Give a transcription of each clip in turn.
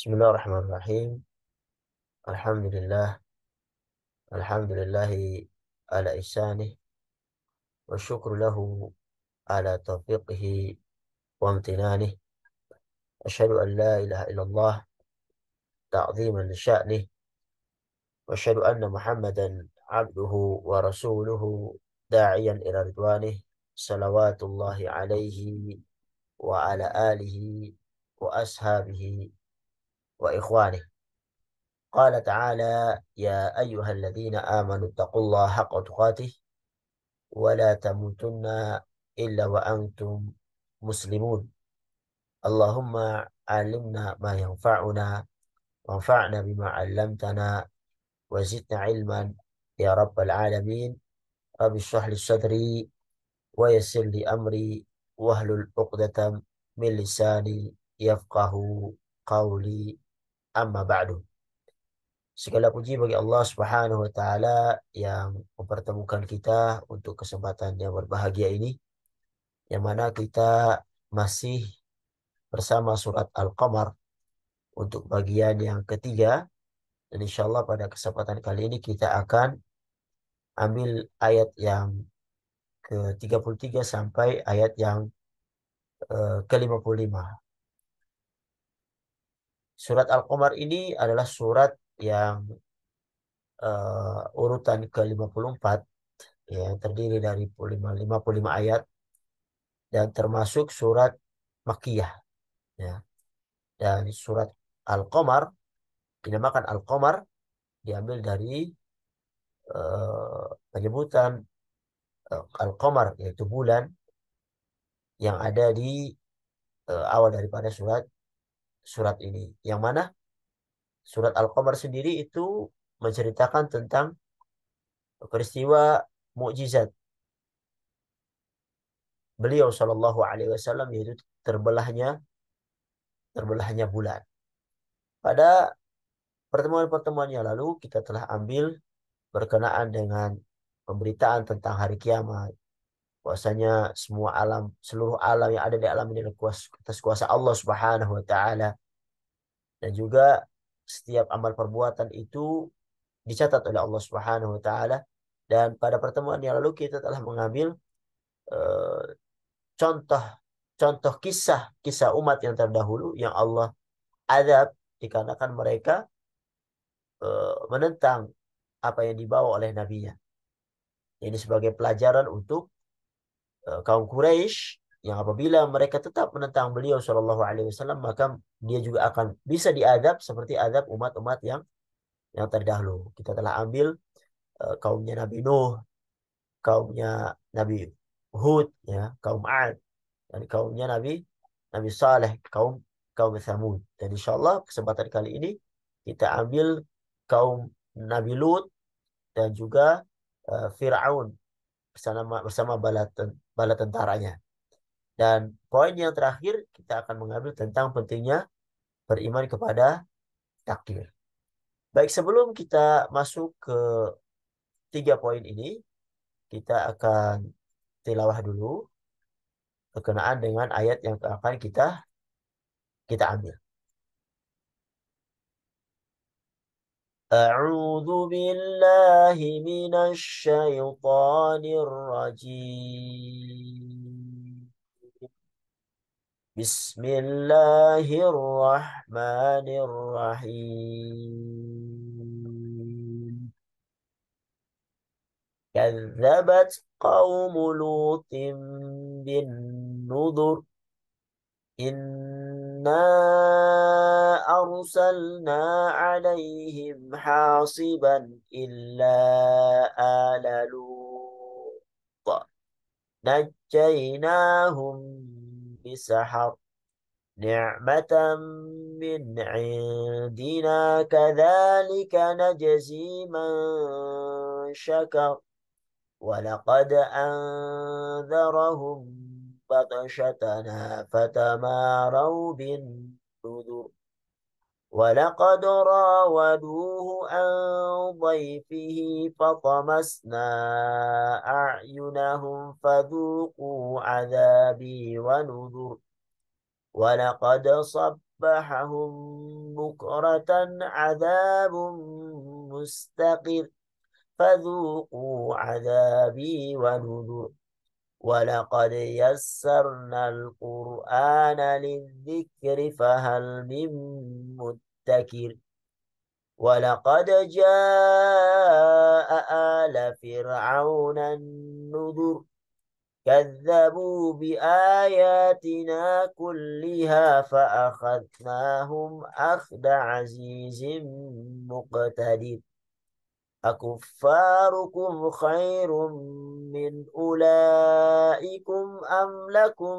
Bismillahirrahmanirrahim. Alhamdulillah. Alhamdulillahi ala ihsanih. Wa syukru lahu ala taufiqihi wa amtinanih. Asyhadu an la ilaha illallah ta'ziman li sya'nih. Wa asyhadu anna Muhammadan abduhu wa rasuluhu da'iyan ila ridwanih. Salawatullahi alaihi wa ala alihi wa ashabihi wa ikhwanih. Qala ta'ala ya ayyuhalladzina amanu taqullaha haqqa tuqatih ولا تموتن إلا وأنتم مسلمون. اللهم علمنا ما ينفعنا وانفعنا بما علمتنا وزدنا علما يا رب العالمين. رب اشرح لي صدري ويسر لي أمري واحلل عقدة من لساني يفقه قولي. Amma ba'du. Segala puji bagi Allah Subhanahu wa taala yang mempertemukan kita untuk kesempatan yang berbahagia ini, yang mana kita masih bersama surat Al-Qamar untuk bagian yang ketiga. Dan insya Allah pada kesempatan kali ini kita akan ambil ayat yang ke-33 sampai ayat yang ke-55. Surat Al-Qamar ini adalah surat yang urutan ke-54, ya, terdiri dari 55 ayat dan termasuk surat Makkiyah, ya. Dan surat Al-Qamar dinamakan Al-Qamar diambil dari penyebutan Al-Qamar, yaitu bulan yang ada di awal daripada surat surat ini, yang mana surat Al-Qamar sendiri itu menceritakan tentang peristiwa mukjizat beliau Shallallahu Alaihi Wasallam, yaitu terbelahnya bulan. Pada pertemuan-pertemuan yang lalu kita telah ambil berkenaan dengan pemberitaan tentang hari kiamat, bahwasanya semua alam, seluruh alam yang ada di alam ini adalah atas kuasa Allah Subhanahu wa taala, dan juga setiap amal perbuatan itu dicatat oleh Allah Subhanahu wa taala. Dan pada pertemuan yang lalu kita telah mengambil eh, contoh kisah umat yang terdahulu yang Allah azab dikarenakan mereka menentang apa yang dibawa oleh nabinya. Ini sebagai pelajaran untuk kaum Quraisy, yang apabila mereka tetap menentang beliau Shallallahu Alaihi Wasallam, maka dia juga akan bisa diadab seperti adab umat-umat yang terdahulu. Kita telah ambil kaumnya Nabi Nuh, kaumnya Nabi Hud, ya, kaum Ad, dan kaumnya Nabi Saleh, kaum kaum Tsamud. Dan insya Allah kesempatan kali ini kita ambil kaum Nabi Lut dan juga Fir'aun bersama bala tentaranya. Dan poin yang terakhir kita akan mengambil tentang pentingnya beriman kepada takdir. Baik, sebelum kita masuk ke 3 poin ini, kita akan tilawah dulu berkenaan dengan ayat yang akan kita ambil. A'udzu billahi minasy syaithanir rajim. Bismillahirrahmanirrahim. Kadzabat qaum Lutin bin nudhur. Inna arsalna alaihim hasiban illa ala Lut najjaynahum bisahar ni'matan min indina kadzalika najzi man syakar walaqad anzarahum batshatana fatamaru bin nuzur ولقد راودوه عن ضيفه فطمسنا أعينهم فذوقوا عذابي ونذر ولقد فصبحهم بكرة عذاب مستقر فذوقوا عذابي ونذر ولقد يسرنا القرآن للذكر فهل من مدكر ولقد جاء آل فرعون النذر كذبوا بآياتنا كلها فأخذناهم أخذ عزيز مقتدر أكفاركم خير من أولئكم أم لكم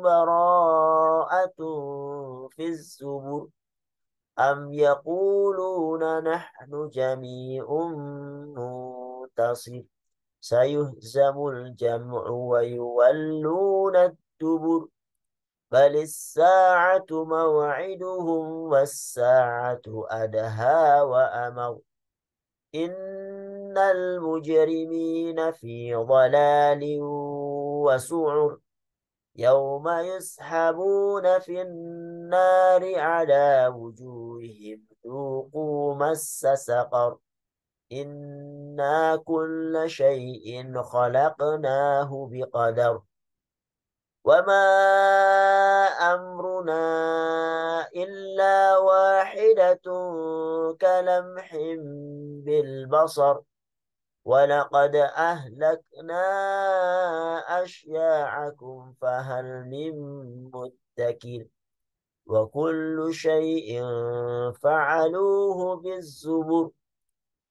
براءة في الزبر أم يقولون نحن جميع منتصر سيهزم الجمع ويولون الدبر بل الساعة موعدهم والساعة أدهى وأمر إن المجرمين في ضلال وسعر يوم يسحبون في النار على وجوههم ذوقوا مس سقر إنا كل شيء خلقناه بقدر وما أمرنا إلا واحدة كلمح بالبصر ولقد أهلكنا أشياعكم فهل من مدكر وكل شيء فعلوه بالزبر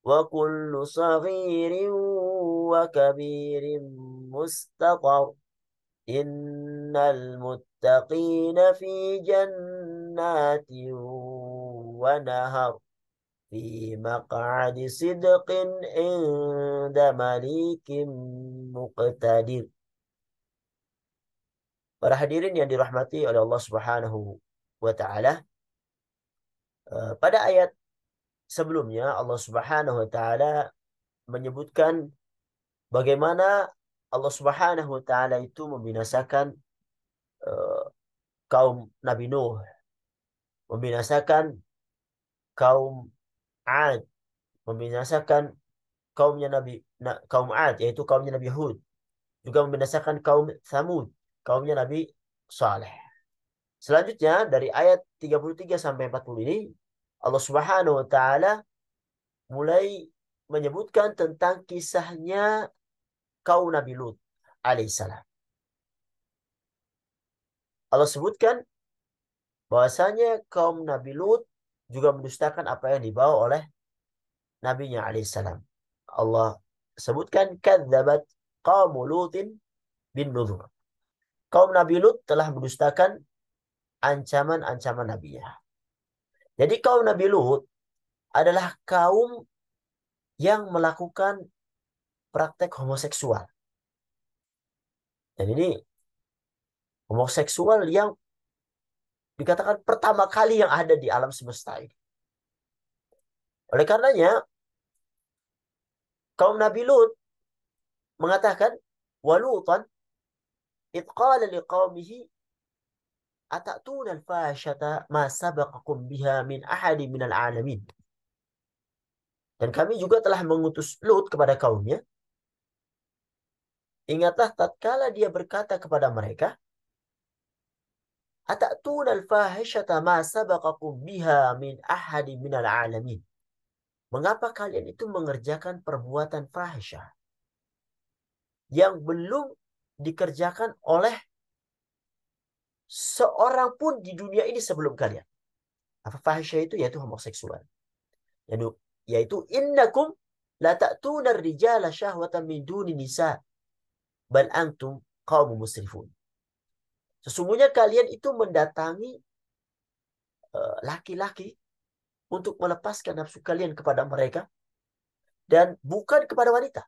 وكل صغير وكبير مستطر إن المتقين في جنات ونهر في مقعد صدق عند مليك مقتدر. Para hadirin yang dirahmati oleh Allah Subhanahu wa taala, pada ayat sebelumnya Allah Subhanahu wa taala menyebutkan bagaimana Allah Subhanahu wa taala itu membinasakan kaum Nabi Nuh, membinasakan kaum Ad, membinasakan kaum Ad yaitu kaumnya Nabi Hud, juga membinasakan kaum Thamud, kaumnya Nabi Saleh. Selanjutnya dari ayat 33 sampai 40 ini Allah Subhanahu wa taala mulai menyebutkan tentang kisahnya kaum Nabi Lut alaihissalam. Allah sebutkan bahwasanya kaum Nabi Lut juga mendustakan apa yang dibawa oleh nabinya alaihissalam. Allah sebutkan kadzabat qaum Lutin bin nuzur. Kaum Nabi Lut telah mendustakan ancaman-ancaman nabinya. Jadi kaum Nabi Lut adalah kaum yang melakukan praktek homoseksual. Dan ini homoseksual yang dikatakan pertama kali yang ada di alam semesta ini. Oleh karenanya, kaum Nabi Lut mengatakan, walutan idh qala liqaumihi atatuna al-fahishata ma sabaqakum biha min ahadi minal alamin. Dan kami juga telah mengutus Lut kepada kaumnya. Ingatlah tatkala dia berkata kepada mereka, atatuna al-fahishata ma sabaqakum biha min ahadi minal alamin. Mengapa kalian itu mengerjakan perbuatan fahisyah yang belum dikerjakan oleh seorang pun di dunia ini sebelum kalian? Apa fahisyah itu? Yaitu homoseksual. Yaitu innakum la ta'tuna ar-rijala syahwatan min duni nisa bal antum qaumun musrifun. Sesungguhnya kalian itu mendatangi laki-laki untuk melepaskan nafsu kalian kepada mereka dan bukan kepada wanita.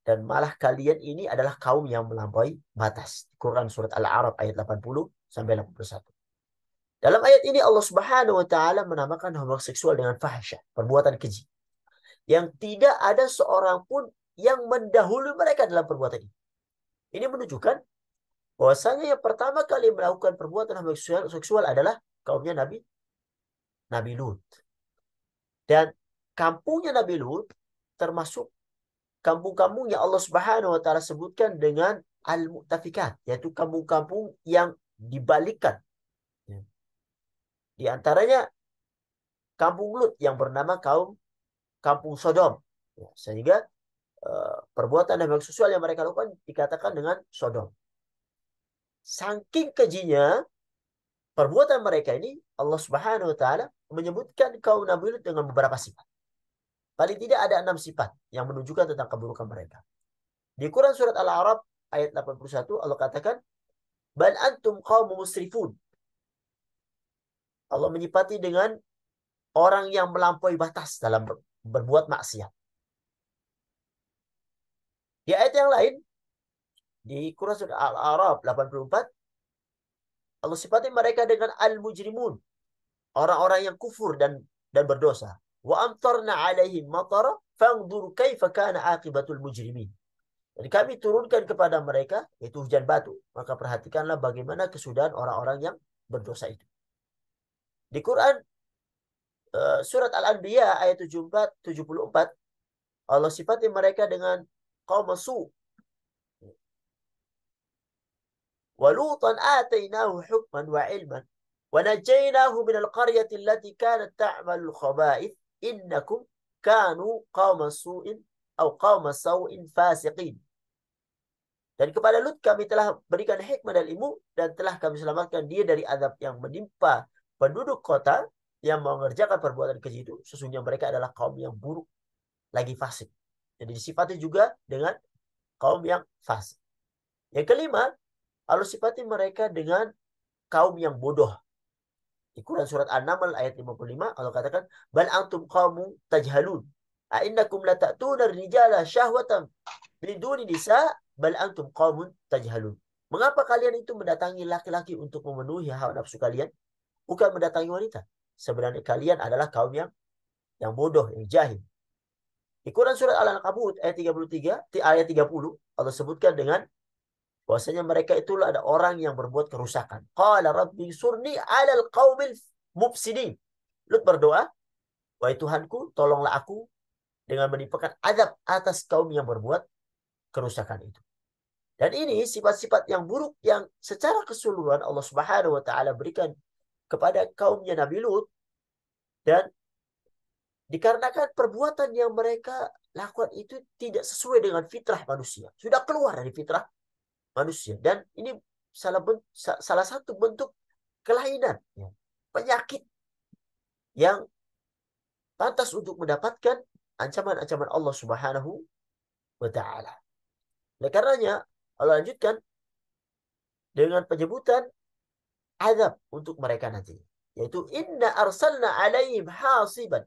Dan malah kalian ini adalah kaum yang melampaui batas. Quran surat Al-A'raf ayat 80 sampai 81. Dalam ayat ini Allah Subhanahu wa taala menamakan homoseksual dengan fahisyah, perbuatan keji. Yang tidak ada seorang pun yang mendahului mereka dalam perbuatan ini. Ini menunjukkan Bahwasanya yang pertama kali melakukan perbuatan seksual adalah kaumnya Nabi Lut. Dan kampungnya Nabi Lut termasuk kampung-kampung yang Allah Subhanahu wa taala sebutkan dengan al-mu'tafikat, yaitu kampung-kampung yang dibalikan. Di antaranya kampung Lut yang bernama kampung Sodom. Sehingga perbuatan dan seksual yang mereka lakukan dikatakan dengan Sodom. Saking kejinya perbuatan mereka ini, Allah Subhanahu wa taala menyebutkan kaum Nabi Lut dengan beberapa sifat. Paling tidak ada 6 sifat yang menunjukkan tentang keburukan mereka. Di Quran surat Al-A'raf ayat 81 Allah katakan, "Bal antum qaumun musrifun." Allah menyifati dengan orang yang melampaui batas dalam berbuat maksiat. Di ayat yang lain, di Quran surat Al-A'raf 84, Allah sifati mereka dengan al-mujrimun, orang-orang yang kufur dan berdosa. Wa amtarna alaihim matara fangdur kaifa kana aqibatul mujrimin. Dan kami turunkan kepada mereka yaitu hujan batu, maka perhatikanlah bagaimana kesudahan orang-orang yang berdosa itu. Di Quran surat Al-Anbiya ayat 74 Allah sifati mereka dengan qaum su. Walutan atainahu hukman wa ilman wa najainahu minal qaryati allati kanat ta'malul khaba'ith innakum kanu qaum su'in atau qaum sau'in fasiqin. Dan kepada Lut kami telah berikan hikmah dan ilmu dan telah kami selamatkan dia dari azab yang menimpa penduduk kota yang mengerjakan perbuatan keji itu. Sesungguhnya mereka adalah kaum yang buruk lagi fasik. Jadi disifati juga dengan kaum yang fasik. Yang kelima, Allah sifati mereka dengan kaum yang bodoh. Di Quran surat An-Naml ayat 55 Allah katakan, "Bal antum qaumun tajhalun. A'innakum lata'tuna ar-rijala syahwatan min duni nisa, bal antum qaumun tajhalun." Mengapa kalian itu mendatangi laki-laki untuk memenuhi hawa nafsu kalian, bukan mendatangi wanita? Sebenarnya kalian adalah kaum yang bodoh, yang jahil. Di Quran surat Al-Ankabut ayat 33, ayat 30 Allah sebutkan dengan bahwasanya mereka itulah ada orang yang berbuat kerusakan. Qala rabbi surni 'alal qaumil mufsidin. Lut berdoa, wahai Tuhanku, tolonglah aku dengan menimpakan azab atas kaum yang berbuat kerusakan itu. Dan ini sifat-sifat yang buruk yang secara keseluruhan Allah Subhanahu wa taala berikan kepada kaumnya Nabi Lut, dan dikarenakan perbuatan yang mereka lakukan itu tidak sesuai dengan fitrah manusia. Sudah keluar dari fitrah manusia. Dan ini salah satu bentuk kelainan, penyakit yang pantas untuk mendapatkan ancaman-ancaman Allah Subhanahu wa taala. Oleh karenanya Allah lanjutkan dengan penyebutan azab untuk mereka nanti, yaitu inna arsalna alaihim hasiban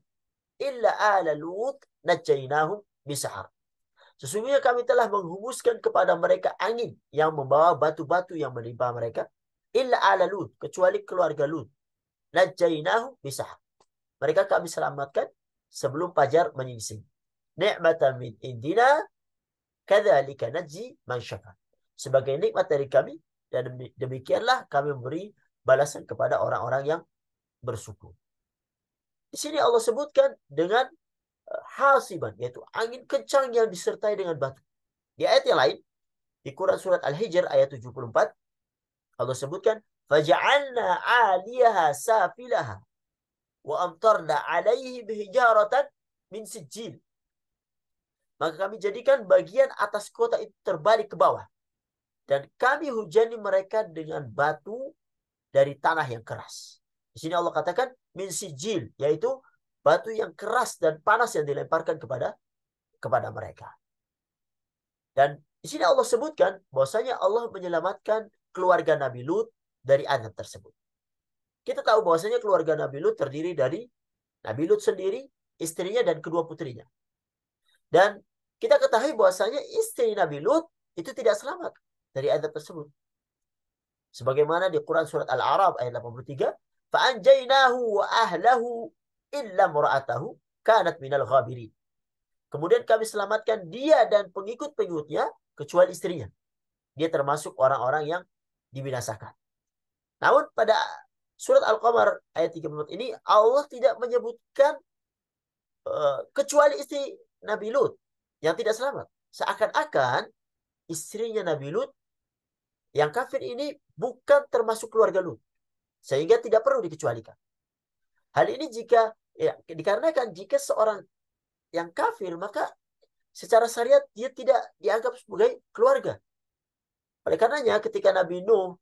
illa ala lut najainahum bisahar. Sesungguhnya kami telah menghembuskan kepada mereka angin yang membawa batu-batu yang menimpa mereka. Illa ala Lut, kecuali keluarga Lut. Najainahum bisahar. Mereka kami selamatkan sebelum fajar menyingsing. Ni'matan min indina kadzalika najzi man syakar. Sebagai nikmat dari kami, dan demikianlah kami memberi balasan kepada orang-orang yang bersyukur. Di sini Allah sebutkan dengan hasiban, yaitu angin kencang yang disertai dengan batu. Di ayat yang lain, di Quran surat Al-Hijr ayat 74, Allah sebutkan, "Faja'alna 'aliyaha safilaha wa amtarna 'alaihi bihijaratan min sijil." Maka kami jadikan bagian atas kota itu terbalik ke bawah, dan kami hujani mereka dengan batu dari tanah yang keras. Di sini Allah katakan min sijil, yaitu batu yang keras dan panas yang dilemparkan kepada mereka. Dan di sini Allah sebutkan bahwasanya Allah menyelamatkan keluarga Nabi Lut dari azab tersebut. Kita tahu bahwasanya keluarga Nabi Lut terdiri dari Nabi Lut sendiri, istrinya, dan kedua putrinya. Dan kita ketahui bahwasanya istri Nabi Lut itu tidak selamat dari azab tersebut. Sebagaimana di Quran surat Al-A'raf ayat 83, "Fa'anjainahu wa ahlahu illa mura'atahu kanat minal ghabirin." Kemudian kami selamatkan dia dan pengikut-pengikutnya kecuali istrinya. Dia termasuk orang-orang yang dibinasakan. Namun pada surat Al-Qamar ayat 34 ini Allah tidak menyebutkan kecuali istri Nabi Lut yang tidak selamat. Seakan-akan istrinya Nabi Lut yang kafir ini bukan termasuk keluarga Lut. Sehingga tidak perlu dikecualikan. Hal ini dikarenakan jika seorang yang kafir, maka secara syariat dia tidak dianggap sebagai keluarga. Oleh karenanya ketika Nabi Nuh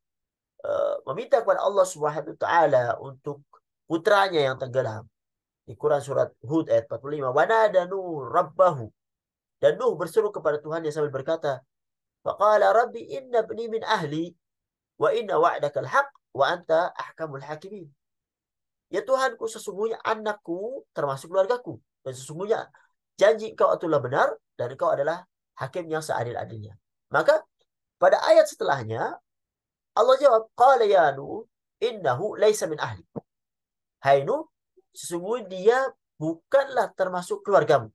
meminta kepada Allah Subhanahu wa taala untuk putranya yang tenggelam, di Quran surat Hud ayat 45, wa nada Nuh rabbahu, dan Nuh berseru kepada Tuhannya sambil berkata, faqala rabbi inna ibni min ahli wa inna wa'dakal haq wa anta ahkamul hakimin. Ya Tuhanku, sesungguhnya anakku termasuk keluargaku, dan sesungguhnya janji engkau itulah benar dan engkau adalah hakim yang seadil-adilnya. Maka pada ayat setelahnya Allah jawab, qala ya Nuh innahu laisa min ahli. Hai Nuh, sesungguhnya dia bukanlah termasuk keluargamu,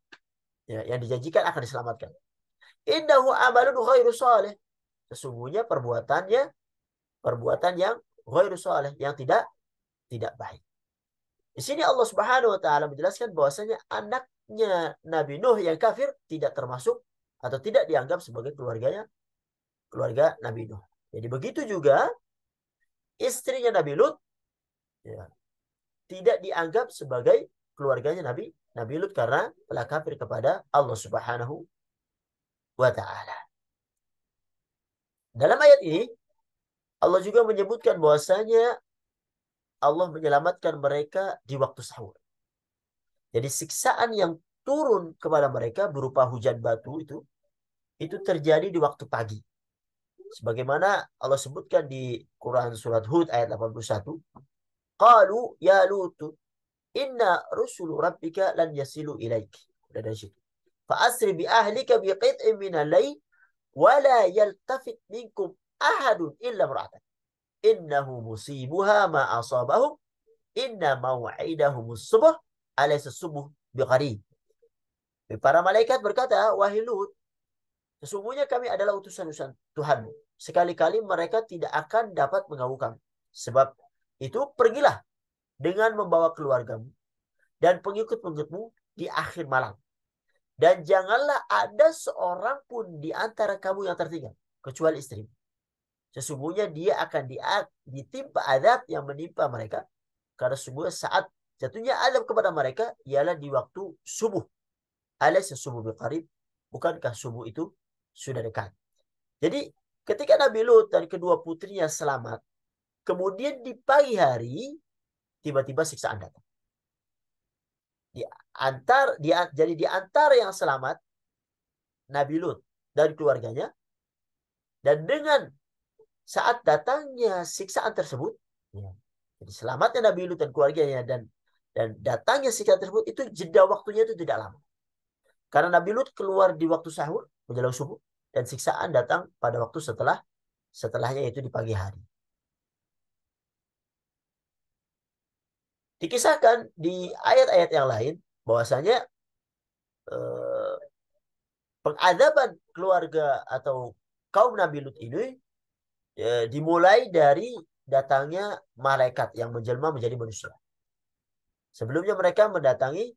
ya, yang dijanjikan akan diselamatkan. Innahu amalun ghairu salih. Sesungguhnya perbuatan yang ghairu salih, yang tidak baik. Di sini Allah Subhanahu wa taala menjelaskan bahwasanya anaknya Nabi Nuh yang kafir tidak termasuk atau tidak dianggap sebagai keluarga Nabi Nuh. Jadi begitu juga istrinya Nabi Lut, ya, tidak dianggap sebagai keluarganya Nabi Lut karena telah kafir kepada Allah Subhanahu wa taala. Dalam ayat ini Allah juga menyebutkan bahwasanya Allah menyelamatkan mereka di waktu sahur. Jadi siksaan yang turun kepada mereka berupa hujan batu itu terjadi di waktu pagi. Sebagaimana Allah sebutkan di Quran surat Hud ayat 81, qalu ya Lutu inna rusulu rabbika lan yasilu ilaik. Udah dari situ. Fa asri bi ahlika bi qit'in min al-lail wa la yaltafit minkum ahadun illa imra'atan. Innahu musibuha ma asabahum inna mau'idahumus subuh alaysa subuh biqarib. Para malaikat berkata, wahai Lut, sesungguhnya kami adalah utusan-utusan Tuhanmu. Sekali-kali mereka tidak akan dapat mengganggu kami. Sebab itu pergilah dengan membawa keluargamu dan pengikut-pengikutmu di akhir malam. Dan janganlah ada seorang pun di antara kamu yang tertinggal, kecuali istrimu. Sesungguhnya dia akan ditimpa azab yang menimpa mereka. Karena sesungguhnya saat jatuhnya azab kepada mereka ialah di waktu subuh. Alaysa subuh biqarib, bukankah subuh itu sudah dekat? Jadi ketika Nabi Lut dan kedua putrinya selamat, kemudian di pagi hari tiba-tiba siksaan datang. Jadi di antara yang selamat Nabi Lut dan keluarganya, dan dengan saat datangnya siksaan tersebut, ya, jadi selamatnya Nabi Lut dan keluarganya dan datangnya siksaan tersebut itu jeda waktunya itu tidak lama. Karena Nabi Lut keluar di waktu sahur menjelang subuh dan siksaan datang pada waktu setelahnya, yaitu di pagi hari. Dikisahkan di ayat-ayat yang lain bahwasanya pengadaban keluarga atau kaum Nabi Lut ini dimulai dari datangnya malaikat yang menjelma menjadi manusia. Sebelum mereka mendatangi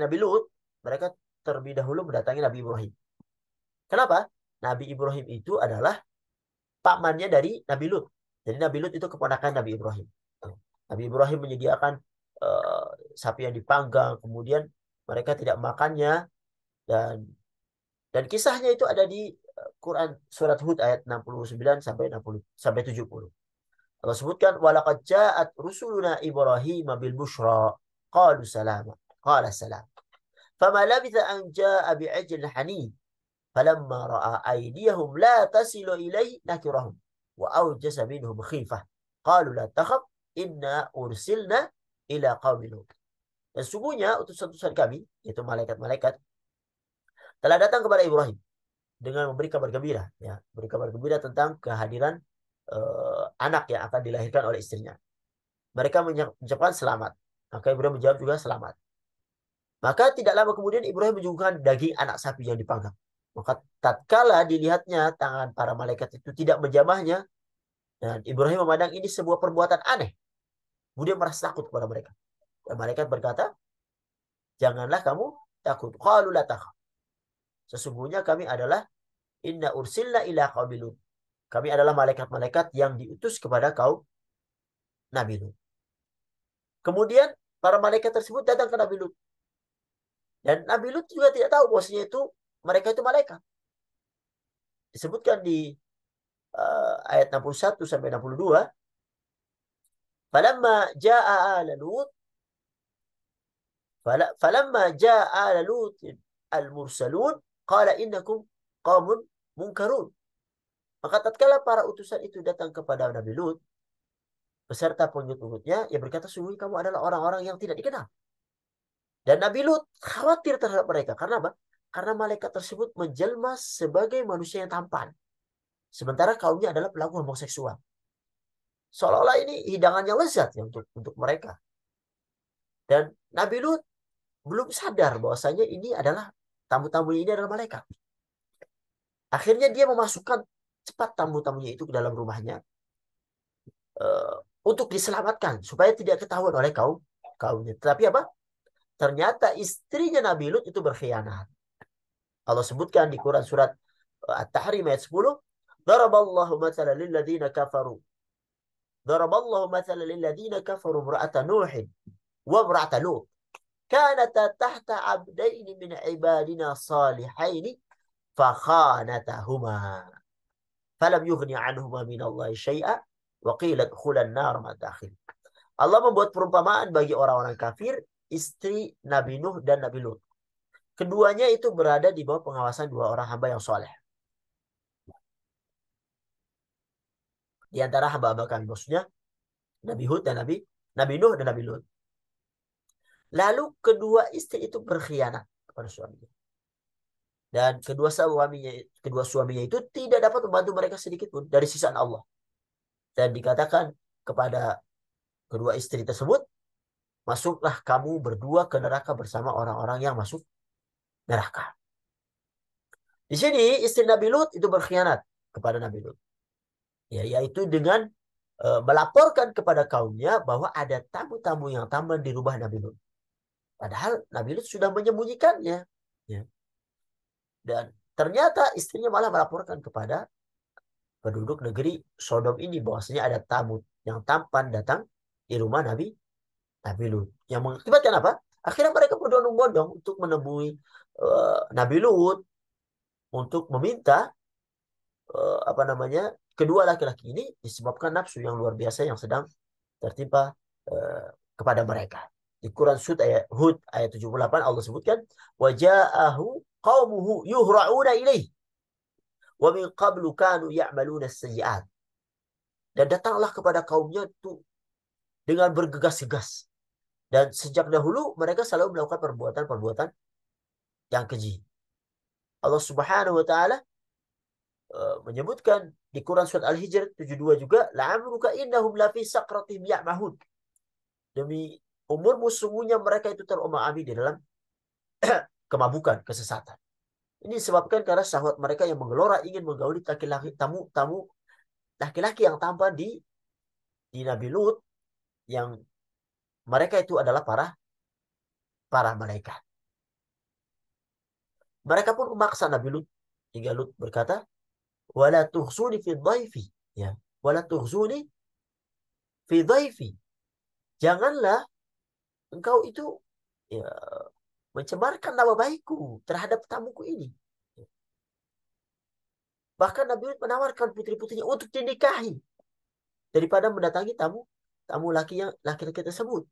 Nabi Lut, mereka terlebih dahulu mendatangi Nabi Ibrahim. Kenapa? Nabi Ibrahim itu adalah pamannya dari Nabi Lut. Jadi Nabi Lut itu keponakan Nabi Ibrahim. Nabi Ibrahim menyediakan sapi yang dipanggang, kemudian mereka tidak makannya, dan kisahnya itu ada di Quran surat Hud ayat 69 sampai 70. Allah sebutkan walaqad ja'at rusuluna Ibrahim bil busyra qalu salama qala salam fama labitha an ja'a bi'ajlin hanin falamma ra'a aydiyahum la tasilu ilayhi nakirahum wa awjasa minhum khifah qalu la takhaf inna ursilna ila qaumin lut. Dan sungguhnya utusan-utusan kami, yaitu malaikat-malaikat, telah datang kepada Ibrahim dengan memberi kabar gembira, ya, beri kabar gembira tentang kehadiran anak yang akan dilahirkan oleh istrinya. Mereka mengucapkan selamat. Maka Ibrahim menjawab juga selamat. Maka tidak lama kemudian Ibrahim menyuguhkan daging anak sapi yang dipanggang. Maka tatkala dilihatnya tangan para malaikat itu tidak menjamahnya, Dan Ibrahim memandang ini sebuah perbuatan aneh. Kemudian merasa takut kepada mereka. Dan malaikat berkata, janganlah kamu takut. Qalu la takhaf. Sesungguhnya kami adalah inna ursilna ila qaumi Lut. Kami adalah malaikat-malaikat yang diutus kepada kaum Nabi Lut. Kemudian para malaikat tersebut datang ke Nabi Lut. Dan Nabi Lut juga tidak tahu bahwasanya itu mereka itu malaikat. Disebutkan di ayat 61 sampai 62, falamma jaa ala Lut falamma jaa ala Lut al-mursalun qala innakum qaumun munkarun. Maka tatkala para utusan itu datang kepada Nabi Lut beserta pengikut-pengikutnya, ia berkata, sungguh kamu adalah orang-orang yang tidak dikenal. Dan Nabi Lut khawatir terhadap mereka. Karena apa? Karena malaikat tersebut menjelma sebagai manusia yang tampan. Sementara kaumnya adalah pelaku homoseksual. Seolah-olah ini hidangan yang lezat ya untuk mereka. Dan Nabi Lut belum sadar bahwasanya ini adalah tamu-tamu ini adalah malaikat. Akhirnya dia memasukkan cepat tamu-tamunya itu ke dalam rumahnya untuk diselamatkan supaya tidak ketahuan oleh kaumnya. Tetapi apa? Ternyata istrinya Nabi Lut itu berkhianat. Allah sebutkan di Quran surat At-Tahrim ayat 10, Daraballahu mathalan lil ladzina kafaru. Daraballahu mathalan lil ladzina kafaru imra'ata Nuhin wa imra'ata Lut. Kanata tahta 'abdaini min 'ibadina salihaini fakhanatahuma. Falam yughni 'anhuma min Allah syai'a wa qila adkhulan nar ma dakhil. Allah membuat perumpamaan bagi orang-orang kafir, istri Nabi Nuh dan Nabi Lut. Keduanya itu berada di bawah pengawasan dua orang hamba yang soleh. Di antara hamba-hamba kami, maksudnya Nabi Hud dan Nabi Nuh dan Nabi Lut. Lalu kedua istri itu berkhianat kepada suaminya. Dan kedua suaminya itu tidak dapat membantu mereka sedikit pun dari sisaan Allah. Dan dikatakan kepada kedua istri tersebut, masuklah kamu berdua ke neraka bersama orang-orang yang masuk neraka. Di sini istri Nabi Lut itu berkhianat kepada Nabi Lut. Ya, yaitu dengan melaporkan kepada kaumnya bahwa ada tamu-tamu yang tampan di rumah Nabi Lut. Padahal Nabi Lut sudah menyembunyikannya. Ya. Dan ternyata istrinya malah melaporkan kepada penduduk negeri Sodom ini bahwasanya ada tamu yang tampan datang di rumah Nabi Lut. Yang mengakibatkan apa? Akhirnya mereka berbondong-bondong untuk menemui Nabi Lut untuk meminta kedua laki-laki ini disebabkan nafsu yang luar biasa yang sedang tertimpa kepada mereka. Di Quran Hud ayat 78 Allah sebutkan, waja'ahu qaumuhu yuhra'una ilaih wa min qablu kanu ya'maluna as-sayyi'at. Dan datanglah kepada kaumnya itu dengan bergegas-gegas. Dan sejak dahulu mereka selalu melakukan perbuatan-perbuatan yang keji. Allah Subhanahu wa taala menyebutkan di Quran surat Al-Hijr 72 juga, la'amruka innahum lafi saqratihim ya'mahun. Demi umurmu sungguhnya mereka itu teromak-ambing di dalam kemabukan, kesesatan. Ini disebabkan karena syahwat mereka yang menggelora ingin menggauli laki-laki tamu laki-laki yang tampan di Nabi Lut, yang mereka itu adalah para malaikat. Mereka pun memaksa Nabi Lut hingga Lut berkata, wala tughsuni fi dhaifi, ya, wala tughsuni fi dhaifi. Janganlah engkau itu ya, mencemarkan nama baikku terhadap tamuku ini. Bahkan Nabi Lut menawarkan putri-putrinya untuk dinikahi daripada mendatangi tamu laki-laki tersebut.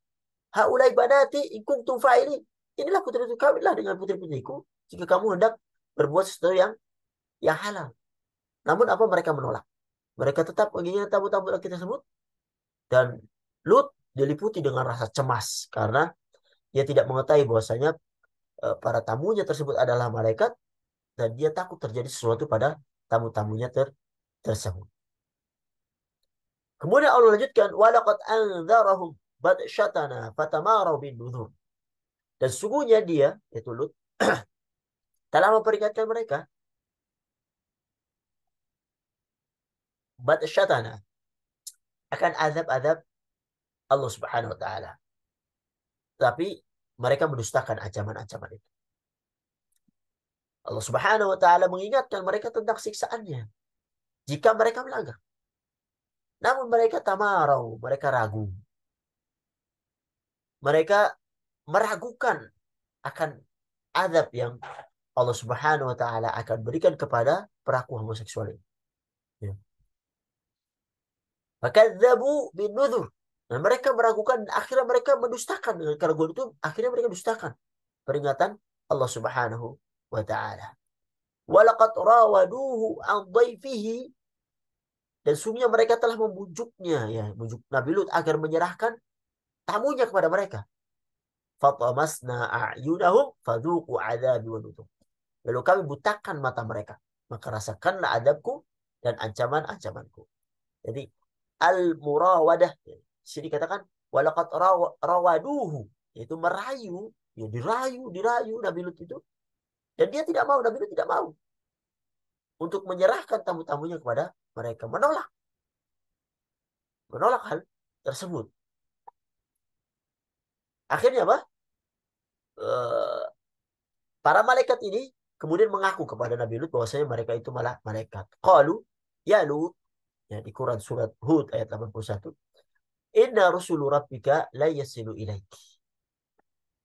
Haulai banati in kuntum fa'ilin. Inilah putri-putri, kawinlah dengan putri-putriku jika kamu hendak berbuat sesuatu yang halal. Namun apa mereka menolak? Mereka tetap menginginkan tamu-tamu laki tersebut. Dan Lut diliputi dengan rasa cemas karena dia tidak mengetahui bahwasanya para tamunya tersebut adalah malaikat, dan dia takut terjadi sesuatu pada tamu-tamunya tersebut. Kemudian Allah lanjutkan, walaqad anzarahum badsyatana fatamaru bin nuzur. Dan sungguhnya dia, yaitu Lut, telah memperingatkan mereka badsyatana, akan azab-azab Allah Subhanahu wa taala. Tapi mereka mendustakan ancaman-ancaman itu. Allah Subhanahu wa taala mengingatkan mereka tentang siksaannya jika mereka melanggar. Namun mereka tamarau, mereka ragu. Mereka meragukan akan azab yang Allah Subhanahu wa taala akan berikan kepada pelaku homoseksual ini. Ya. Fakadzabu bin nuzur. Dan mereka meragukan, akhirnya mereka mendustakan dengan keraguan itu, akhirnya mereka dustakan peringatan Allah Subhanahu wa taala. Walaqad rawaduhu an dhaifihi, dan sungguhnya mereka telah membujuknya, ya, membujuk Nabi Lut agar menyerahkan tamunya kepada mereka. Fatamasna a'yunahum fadhuqu adzabi wa nuzur. Lalu kami butakan mata mereka, maka rasakanlah adabku dan ancaman-ancamanku. Jadi al-murawadah, di sini katakan walaqad rawaduhu, yaitu merayu, ya, dirayu Nabi Lut itu, dan dia tidak mau, Nabi Lut tidak mau untuk menyerahkan tamu-tamunya kepada mereka, menolak hal tersebut. Akhirnya apa? Para malaikat ini kemudian mengaku kepada Nabi Lut bahwasanya mereka itu malah malaikat. Qalu ya Lut, ya, di Quran surat Hud ayat 81. Inna rusulu rabbika la yasilu ilaiki.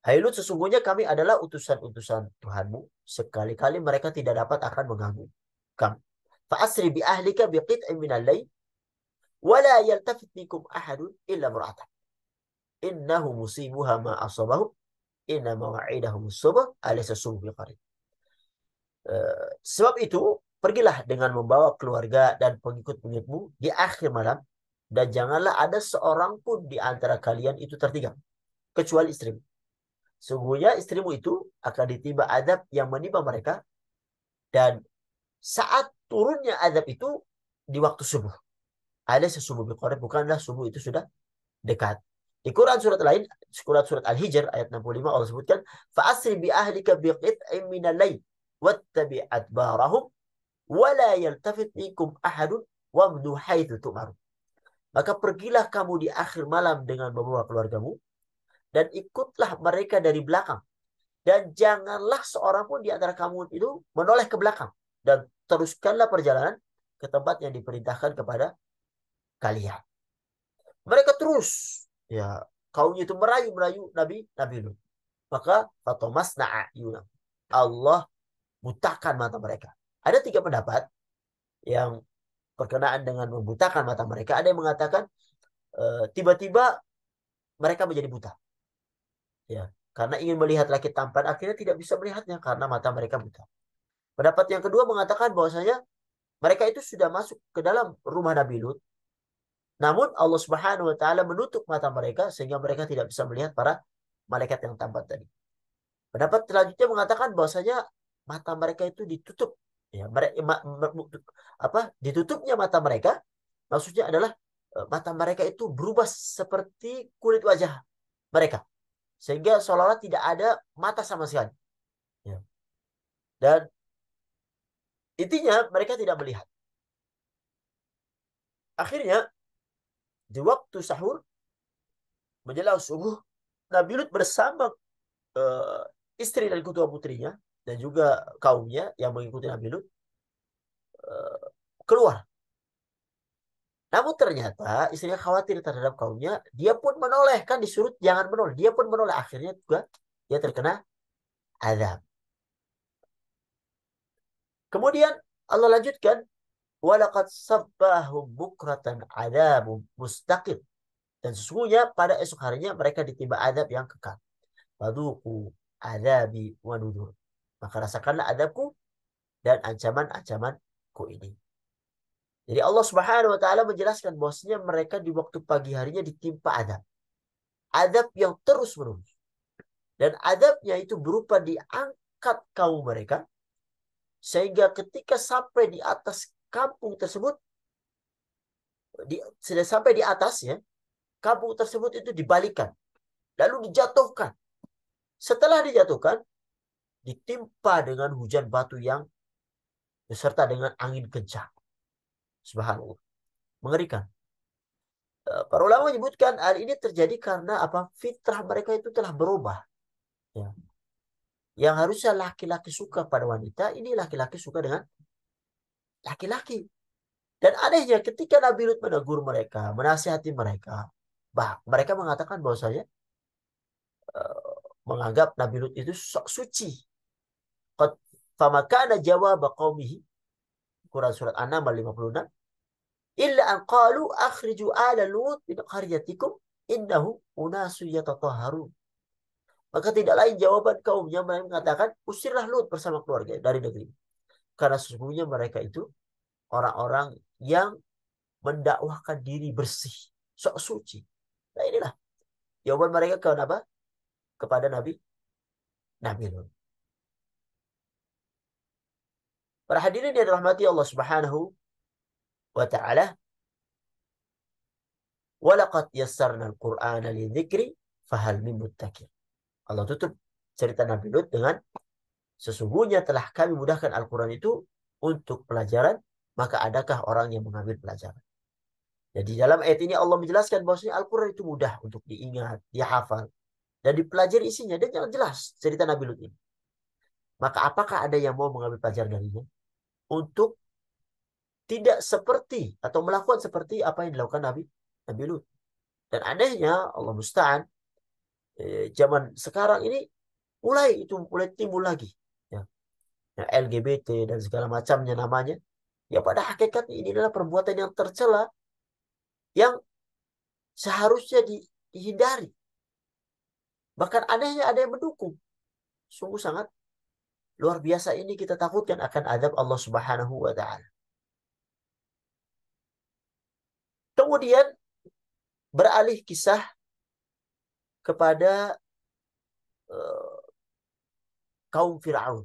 Hai Lut, sesungguhnya kami adalah utusan-utusan Tuhanmu. Sekali-kali mereka tidak dapat akan mengganggu kamu. Fa'asri bi ahlika biqit'in minal layl wa la yaltafit minkum ahadun illa imra'atak. Innahu musibuha ma asabahum. Inna mawa'idahum as-subh alaysa subh biqarib. Sebab itu, pergilah dengan membawa keluarga dan pengikut-pengikutmu di akhir malam, dan janganlah ada seorang pun di antara kalian itu tertinggal, kecuali istrimu. Sungguhnya istrimu itu akan ditimpa azab yang menimpa mereka, dan saat turunnya azab itu di waktu subuh. Ada sesubuh biqarib, bukanlah subuh itu sudah dekat. Di Quran surat lain, surat Al-Hijr ayat 65, Allah sebutkan, fa'asri bi ahlika biqit'in minal lail wattabi' adbarahum wa la yaltafit minkum ahadun wamdu haitsu tu'marun. Maka pergilah kamu di akhir malam dengan membawa keluargamu, dan ikutlah mereka dari belakang, dan janganlah seorang pun di antara kamu itu menoleh ke belakang, dan teruskanlah perjalanan ke tempat yang diperintahkan kepada kalian. Mereka terus, ya, kaumnya itu merayu Nabi Lut. Maka fatamasna a'yunahum, Allah butakan mata mereka. Ada 3 pendapat yang berkenaan dengan membutakan mata mereka. Ada yang mengatakan tiba-tiba mereka menjadi buta, ya, karena ingin melihat laki tampan, akhirnya tidak bisa melihatnya karena mata mereka buta. Pendapat yang kedua mengatakan bahwasanya mereka itu sudah masuk ke dalam rumah Nabi Lut, namun Allah Subhanahu wa taala menutup mata mereka sehingga mereka tidak bisa melihat para malaikat yang tampan tadi. Pendapat selanjutnya mengatakan bahwasanya mata mereka itu ditutup, ya, ditutupnya mata mereka maksudnya adalah mata mereka itu berubah seperti kulit wajah mereka, sehingga seolah-olah tidak ada mata sama sekali, ya. Dan intinya mereka tidak melihat. Akhirnya di waktu sahur menjelang subuh, Nabi Lut bersama uh, istri dan kedua putrinya dan juga kaumnya yang mengikuti Nabi Lut uh, keluar. Namun ternyata istrinya khawatir terhadap kaumnya, dia pun menoleh, kan disuruh jangan menoleh, dia pun menoleh, akhirnya juga dia terkena azab. Kemudian Allah lanjutkan, walaqad sabbahum bukratan adzabun mustaqim, dan sesungguhnya pada esok harinya mereka ditimpa azab yang kekal. Fadhuqu adzabi wa nuzur. Maka rasakanlah azabku dan ancaman-ancamanku ini. Jadi Allah Subhanahu wa taala menjelaskan bahwasanya mereka di waktu pagi harinya ditimpa azab. Azab yang terus-menerus. Dan azabnya itu berupa diangkat kaum mereka, sehingga ketika sampai di atas kampung tersebut, sudah sampai di atas, ya, kampung tersebut itu dibalikan, lalu dijatuhkan. Setelah dijatuhkan, ditimpa dengan hujan batu yang beserta dengan angin kencang. Subhanallah. Mengerikan. Para ulama menyebutkan hal ini terjadi karena apa? Fitrah mereka itu telah berubah. Ya. Yang harusnya laki-laki suka pada wanita, ini laki-laki suka dengan laki-laki. Dan anehnya ketika Nabi Lut menegur mereka, menasihati mereka, mereka mengatakan bahwasanya menganggap Nabi Lut itu sok suci. Qad famakana jawab qaumihi, Quran surat An-Naml 56, illa an qalu akhriju ala Lut min qaryatikum innahu unasu yatatahharun. Maka tidak lain jawaban kaumnya mereka mengatakan, usirlah Lut bersama keluarga dari negeri. Karena sesungguhnya mereka itu orang-orang yang mendakwahkan diri bersih, sok suci. Nah inilah jawaban mereka kenapa? Kepada Nabi Lut. Para hadirin yang dirahmati Allah Subhanahu wa taala, walaqad yassarna al-Qur'ana lidzikri fahal min muttaqin. Allah tutup cerita Nabi Lut dengan sesungguhnya telah kami mudahkan Al-Quran itu untuk pelajaran, maka adakah orang yang mengambil pelajaran? Jadi dalam ayat ini Allah menjelaskan bahwasanya Al-Quran itu mudah untuk diingat, dihafal, dan dipelajari isinya. Dan jangan jelas cerita Nabi Lut ini. Maka apakah ada yang mau mengambil pelajaran darinya? Untuk tidak seperti atau melakukan seperti apa yang dilakukan Nabi Lut. Dan anehnya Allah musta'an, zaman sekarang ini mulai timbul lagi. Ya. Ya, LGBT dan segala macamnya namanya. Ya pada hakikatnya ini adalah perbuatan yang tercela yang seharusnya dihindari. Bahkan anehnya ada yang mendukung. Sungguh sangat luar biasa, ini kita takutkan akan azab Allah Subhanahu wa taala. Kemudian beralih kisah kepada kaum Fir'aun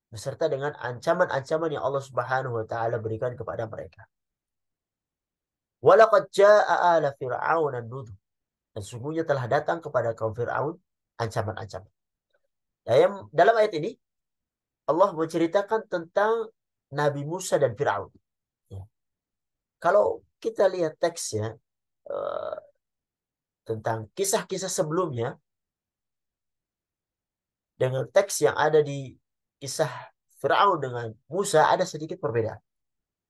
beserta dengan ancaman-ancaman yang Allah Subhanahu wa taala berikan kepada mereka. Walaqad jaa'a ala fir'auna an-nudhur. Dan sungguhnya telah datang kepada kaum Fir'aun ancaman-ancaman. Dalam ayat ini Allah menceritakan tentang Nabi Musa dan Fir'aun. Ya. Kalau kita lihat teksnya tentang kisah-kisah sebelumnya dengan teks yang ada di kisah Fir'aun dengan Musa ada sedikit perbedaan.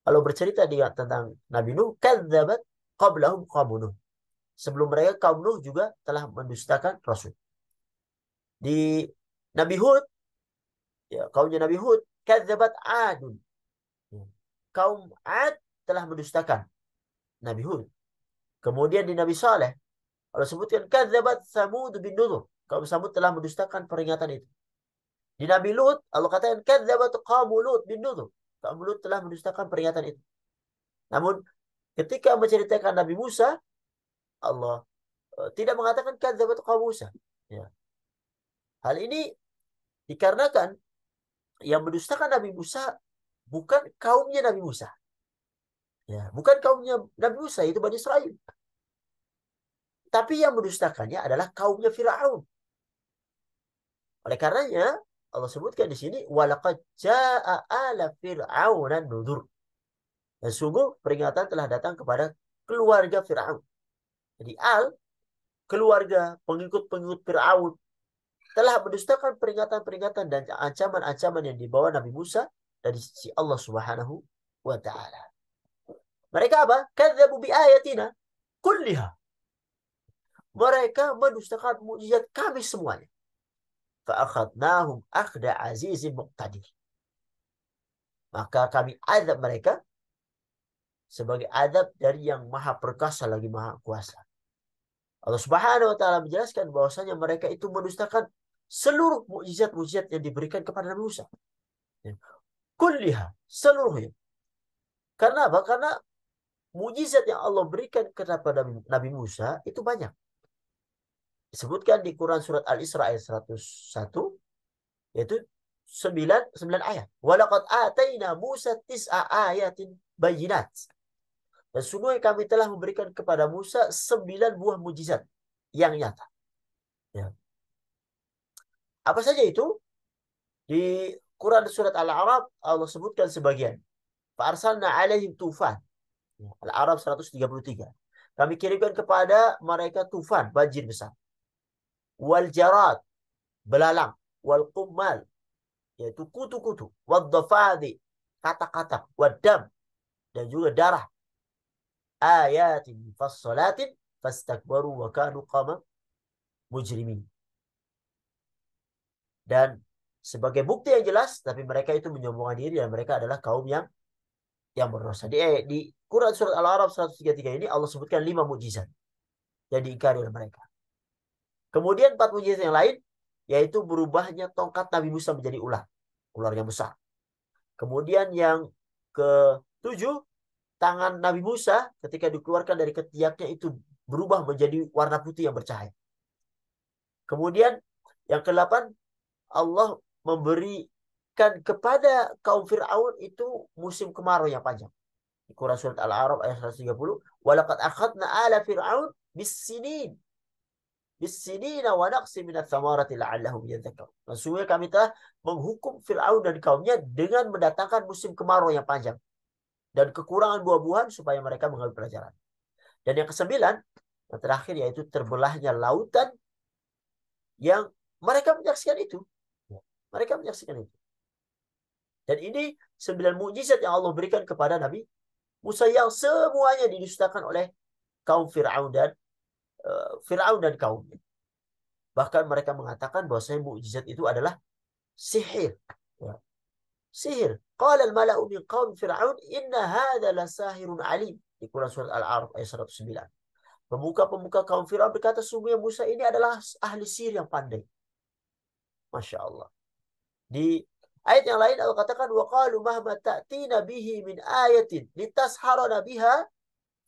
Kalau bercerita tentang Nabi Nuh, kadzabat qablahum qaum Nuh. Sebelum mereka kaum Nuh juga telah mendustakan Rasul. Di Nabi Hud, ya, kaumnya Nabi Hud, kadzabat Adun. Ya. Kaum Ad telah mendustakan Nabi Hud. Kemudian di Nabi Saleh, Allah sebutkan kadzabat Samud bin Nuzur. Kaum Samud telah mendustakan peringatan itu. Di Nabi Lut, Allah katakan kadzabat qaum Lut bin Nuzur. Kaum Lut telah mendustakan peringatan itu. Namun ketika menceritakan Nabi Musa, Allah tidak mengatakan kadzabat qaum Musa. Ya. Hal ini dikarenakan yang mendustakan Nabi Musa bukan kaumnya Nabi Musa. Ya, bukan kaumnya Nabi Musa, itu Bani Israel. Tapi yang mendustakannya adalah kaumnya Firaun. Oleh karenanya Allah sebutkan di sini walaqad jaa'a ala fir'auna nuzur. Dan sungguh peringatan telah datang kepada keluarga Firaun. Jadi keluarga pengikut-pengikut Firaun telah mendustakan peringatan-peringatan dan ancaman-ancaman yang dibawa Nabi Musa dari sisi Allah Subhanahu wa taala. Mereka apa? Kadzabu bi ayatina kulliha. Mereka mendustakan mukjizat kami semuanya. Fa'akhadnahum akhda azizin muqtadir. Maka kami azab mereka sebagai azab dari yang maha perkasa lagi maha kuasa. Allah Subhanahu wa taala menjelaskan bahwasanya mereka itu mendustakan seluruh mukjizat-mukjizat yang diberikan kepada Nabi Musa. Kulliha, seluruhnya. Karena apa? Karena mukjizat yang Allah berikan kepada Nabi Musa itu banyak. Disebutkan di Quran surat Al-Isra ayat 101, yaitu 9 ayat. Walaqad ataina Musa tis'a ayatin bayyinat. Dan sungguh kami telah memberikan kepada Musa 9 buah mujizat yang nyata. Ya. Apa saja itu? Di Quran surat Al-A'raf Allah sebutkan sebagian. Fa'arsalna alaihim tufan. Al-A'raf 133. Kami kirimkan kepada mereka tufan, banjir besar. Wal jarad, belalang. Wal qummal, yaitu kutu-kutu. Wal dhafadi, kata-kata. Wal dam, dan juga darah. Ayatin fassalatin fastakbaru wa kanu qama mujrimin. Dan sebagai bukti yang jelas, tapi mereka itu menyombongkan diri dan mereka adalah kaum yang berdosa. Di Quran surat Al-A'raf 133 ini Allah sebutkan 5 mukjizat yang diingkari oleh mereka. Kemudian 4 mukjizat yang lain, yaitu berubahnya tongkat Nabi Musa menjadi ular. Ular yang besar. Kemudian yang ke-7, tangan Nabi Musa ketika dikeluarkan dari ketiaknya itu berubah menjadi warna putih yang bercahaya. Kemudian yang ke-8, Allah memberikan kepada kaum Fir'aun itu musim kemarau yang panjang. Di Quran surat Al-A'raf ayat 130, "Walaqad akhadna ala Fir'aun bis-sinin wa naqsi minats tsamarati la'allahum yadhakkarun." Sesungguhnya kami telah menghukum Fir'aun dan kaumnya dengan mendatangkan musim kemarau yang panjang dan kekurangan buah-buahan supaya mereka mengambil pelajaran. Dan yang ke-9, yang terakhir, yaitu terbelahnya lautan yang mereka menyaksikan itu. Mereka menyaksikan itu. Dan ini 9 mukjizat yang Allah berikan kepada Nabi Musa yang semuanya didustakan oleh kaum Fir'aun dan kaumnya. Bahkan mereka mengatakan bahwasanya mukjizat itu adalah sihir. Ya. Sihir. Qala al-mala'u min qaum Fir'aun inna hadza lasahirun alim. Di Quran surat Al-A'raf ayat 109. Pemuka-pemuka kaum Fir'aun berkata, sungguhnya Musa ini adalah ahli sihir yang pandai. Masya Allah. Di ayat yang lain Allah katakan, wa qalu mahma ta'tina bihi min ayatin litasharana biha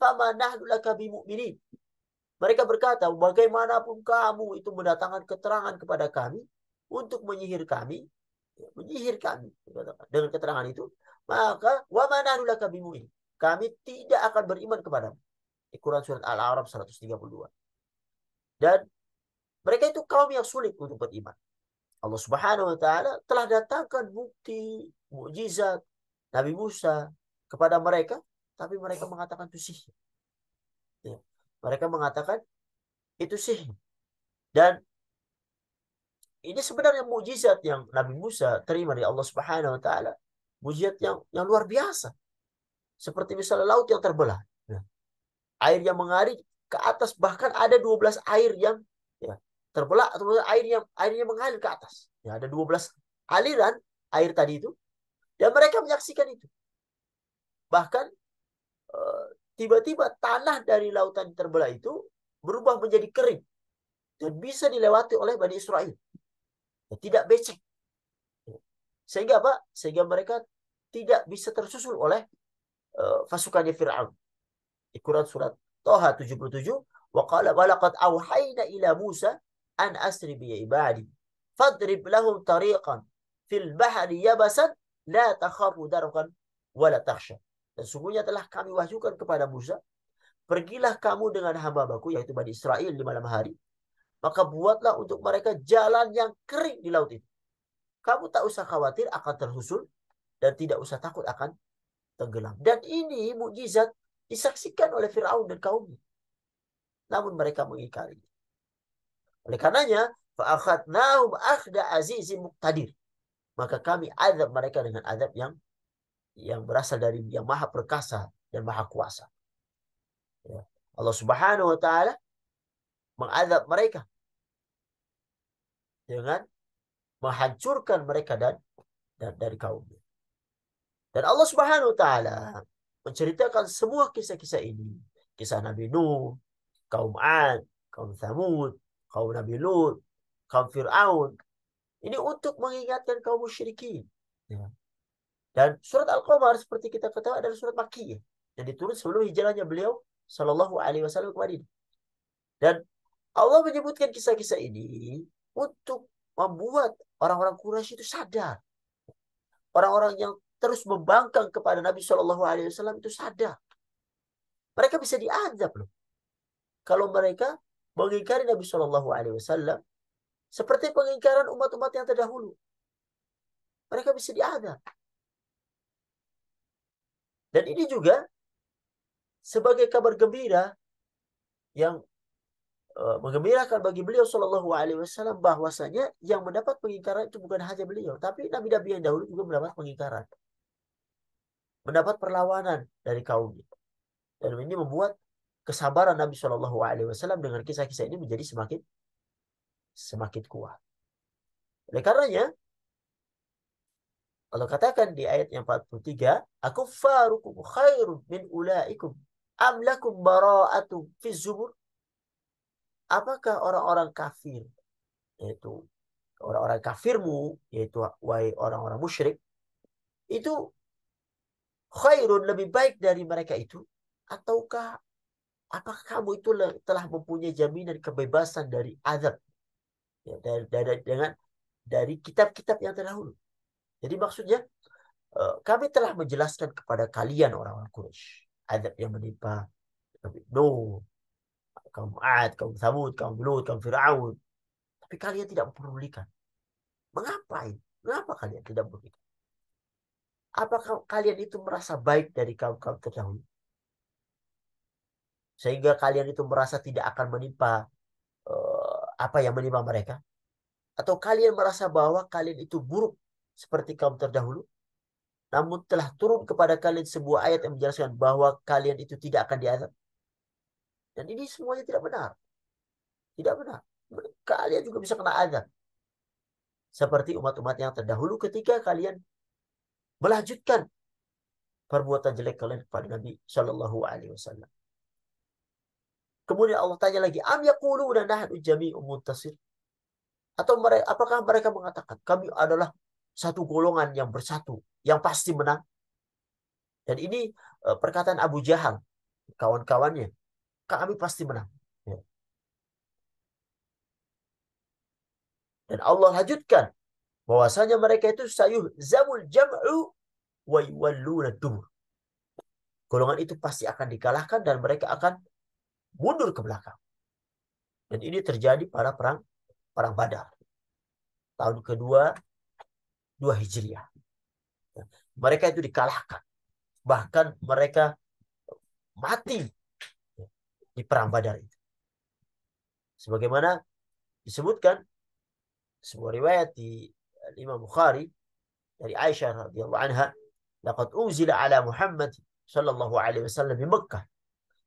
fama nahnu laka bimu'minin. Mereka berkata, bagaimanapun kamu itu mendatangkan keterangan kepada kami untuk menyihir kami dengan keterangan itu, maka wa ma nahnu laka bimu'minin. Kami tidak akan beriman kepadamu. Di Quran surat Al-A'raf 132. Dan mereka itu kaum yang sulit untuk beriman. Allah Subhanahu wa taala telah datangkan bukti, mukjizat Nabi Musa kepada mereka, tapi mereka mengatakan itu sihir. Ya. Mereka mengatakan itu sihir. Dan ini sebenarnya mukjizat yang Nabi Musa terima dari Allah Subhanahu wa taala, mukjizat yang luar biasa. Seperti misalnya laut yang terbelah. Ya. Air yang mengalir ke atas, bahkan ada 12 air yang ya, terbelah atau airnya mengalir ke atas. Ya, ada 12 aliran air tadi itu dan mereka menyaksikan itu. Bahkan tiba-tiba tanah dari lautan terbelah itu berubah menjadi kering dan bisa dilewati oleh Bani Israel. Ya, tidak becek. Sehingga apa? Sehingga mereka tidak bisa tersusul oleh pasukannya Fir'aun. Di Quran surat Toha 77, wa qala walaqad auhayna ila Musa an asri bi ibadi fadrib lahum tariqan fil bahri yabasan la takhafu darqan wa la takhsha. Dan sungguhnya telah kami wahyukan kepada Musa, pergilah kamu dengan hamba-Ku yaitu Bani Israel di malam hari, maka buatlah untuk mereka jalan yang kering di laut itu. Kamu tak usah khawatir akan tersusul dan tidak usah takut akan tenggelam. Dan ini mukjizat disaksikan oleh Fir'aun dan kaumnya. Namun mereka mengingkari. Oleh karenanya, fa'akhadnahum akhda azizim muqtadir. Maka kami azab mereka dengan azab yang berasal dari yang maha perkasa dan maha kuasa. Ya. Allah Subhanahu wa taala mengazab mereka dengan menghancurkan mereka dan dari kaumnya. Dan Allah Subhanahu wa taala menceritakan semua kisah-kisah ini. Kisah Nabi Nuh, kaum Ad, kaum Thamud, kaum Nabi Lut, kaum Fir'aun. Ini untuk mengingatkan kaum musyrikin. Ya. Dan surat Al-Qamar seperti kita ketahui adalah surat Makkiyah yang diturun sebelum hijrahnya beliau Shallallahu Alaihi Wasallam ke Madinah. Dan Allah menyebutkan kisah-kisah ini untuk membuat orang-orang Quraisy itu sadar. Orang-orang yang terus membangkang kepada Nabi Shallallahu Alaihi Wasallam itu sadar. Mereka bisa diazab loh. Kalau mereka mengingkari Nabi Shallallahu Alaihi Wasallam seperti pengingkaran umat-umat yang terdahulu. Mereka bisa diazab. Dan ini juga sebagai kabar gembira yang menggembirakan bagi beliau Shallallahu Alaihi Wasallam bahwasanya yang mendapat pengingkaran itu bukan hanya beliau, tapi nabi-nabi yang dahulu juga mendapat pengingkaran, mendapat perlawanan dari kaumnya. Dan ini membuat kesabaran Nabi Shallallahu Alaihi Wasallam dengan kisah-kisah ini menjadi semakin semakin kuat. Oleh karenanya, Allah katakan di ayat yang 43, aku farukum khairun min ulaikum am lakum bara'atum fi zubur. Apakah orang-orang kafir, yaitu orang-orang kafirmu, yaitu wahai orang-orang musyrik, itu khairun lebih baik dari mereka itu, ataukah apakah kamu itu telah mempunyai jaminan kebebasan dari azab, ya, dari kitab-kitab yang terdahulu. Jadi maksudnya kami telah menjelaskan kepada kalian orang-orang Quraisy azab yang menimpa Nabi Nuh, kaum Ad, kaum Thamud, kaum Lut, kaum Fir'aun. Tapi kalian tidak mempedulikan. Mengapa ini? Mengapa kalian tidak mempedulikan? Apakah kalian itu merasa baik dari kaum-kaum terdahulu? Sehingga kalian itu merasa tidak akan menimpa apa yang menimpa mereka? Atau kalian merasa bahwa kalian itu buruk seperti kaum terdahulu? Namun telah turun kepada kalian sebuah ayat yang menjelaskan bahwa kalian itu tidak akan diazab. Dan ini semuanya tidak benar. Tidak benar. Kalian juga bisa kena azab. Seperti umat-umat yang terdahulu ketika kalian melanjutkan perbuatan jelek kalian kepada Nabi Shallallahu Alaihi Wasallam. Kemudian Allah tanya lagi, am yaquluna nahnu jami'un muntasir? Atau apakah mereka mengatakan kami adalah satu golongan yang bersatu, yang pasti menang? Dan ini perkataan Abu Jahal, kawan-kawannya, kami pasti menang. Ya. Dan Allah lanjutkan bahwasanya mereka itu sayuh zamul jam'u wa yuwalluna dubur. Golongan itu pasti akan dikalahkan dan mereka akan mundur ke belakang. Dan ini terjadi pada perang Badar. Tahun kedua 2 Hijriah. Mereka itu dikalahkan. Bahkan mereka mati di perang Badar itu. Sebagaimana disebutkan sebuah riwayat di Imam Bukhari dari Aisyah radhiyallahu anha, laqad unzila ala Muhammad sallallahu alaihi wasallam di Mekkah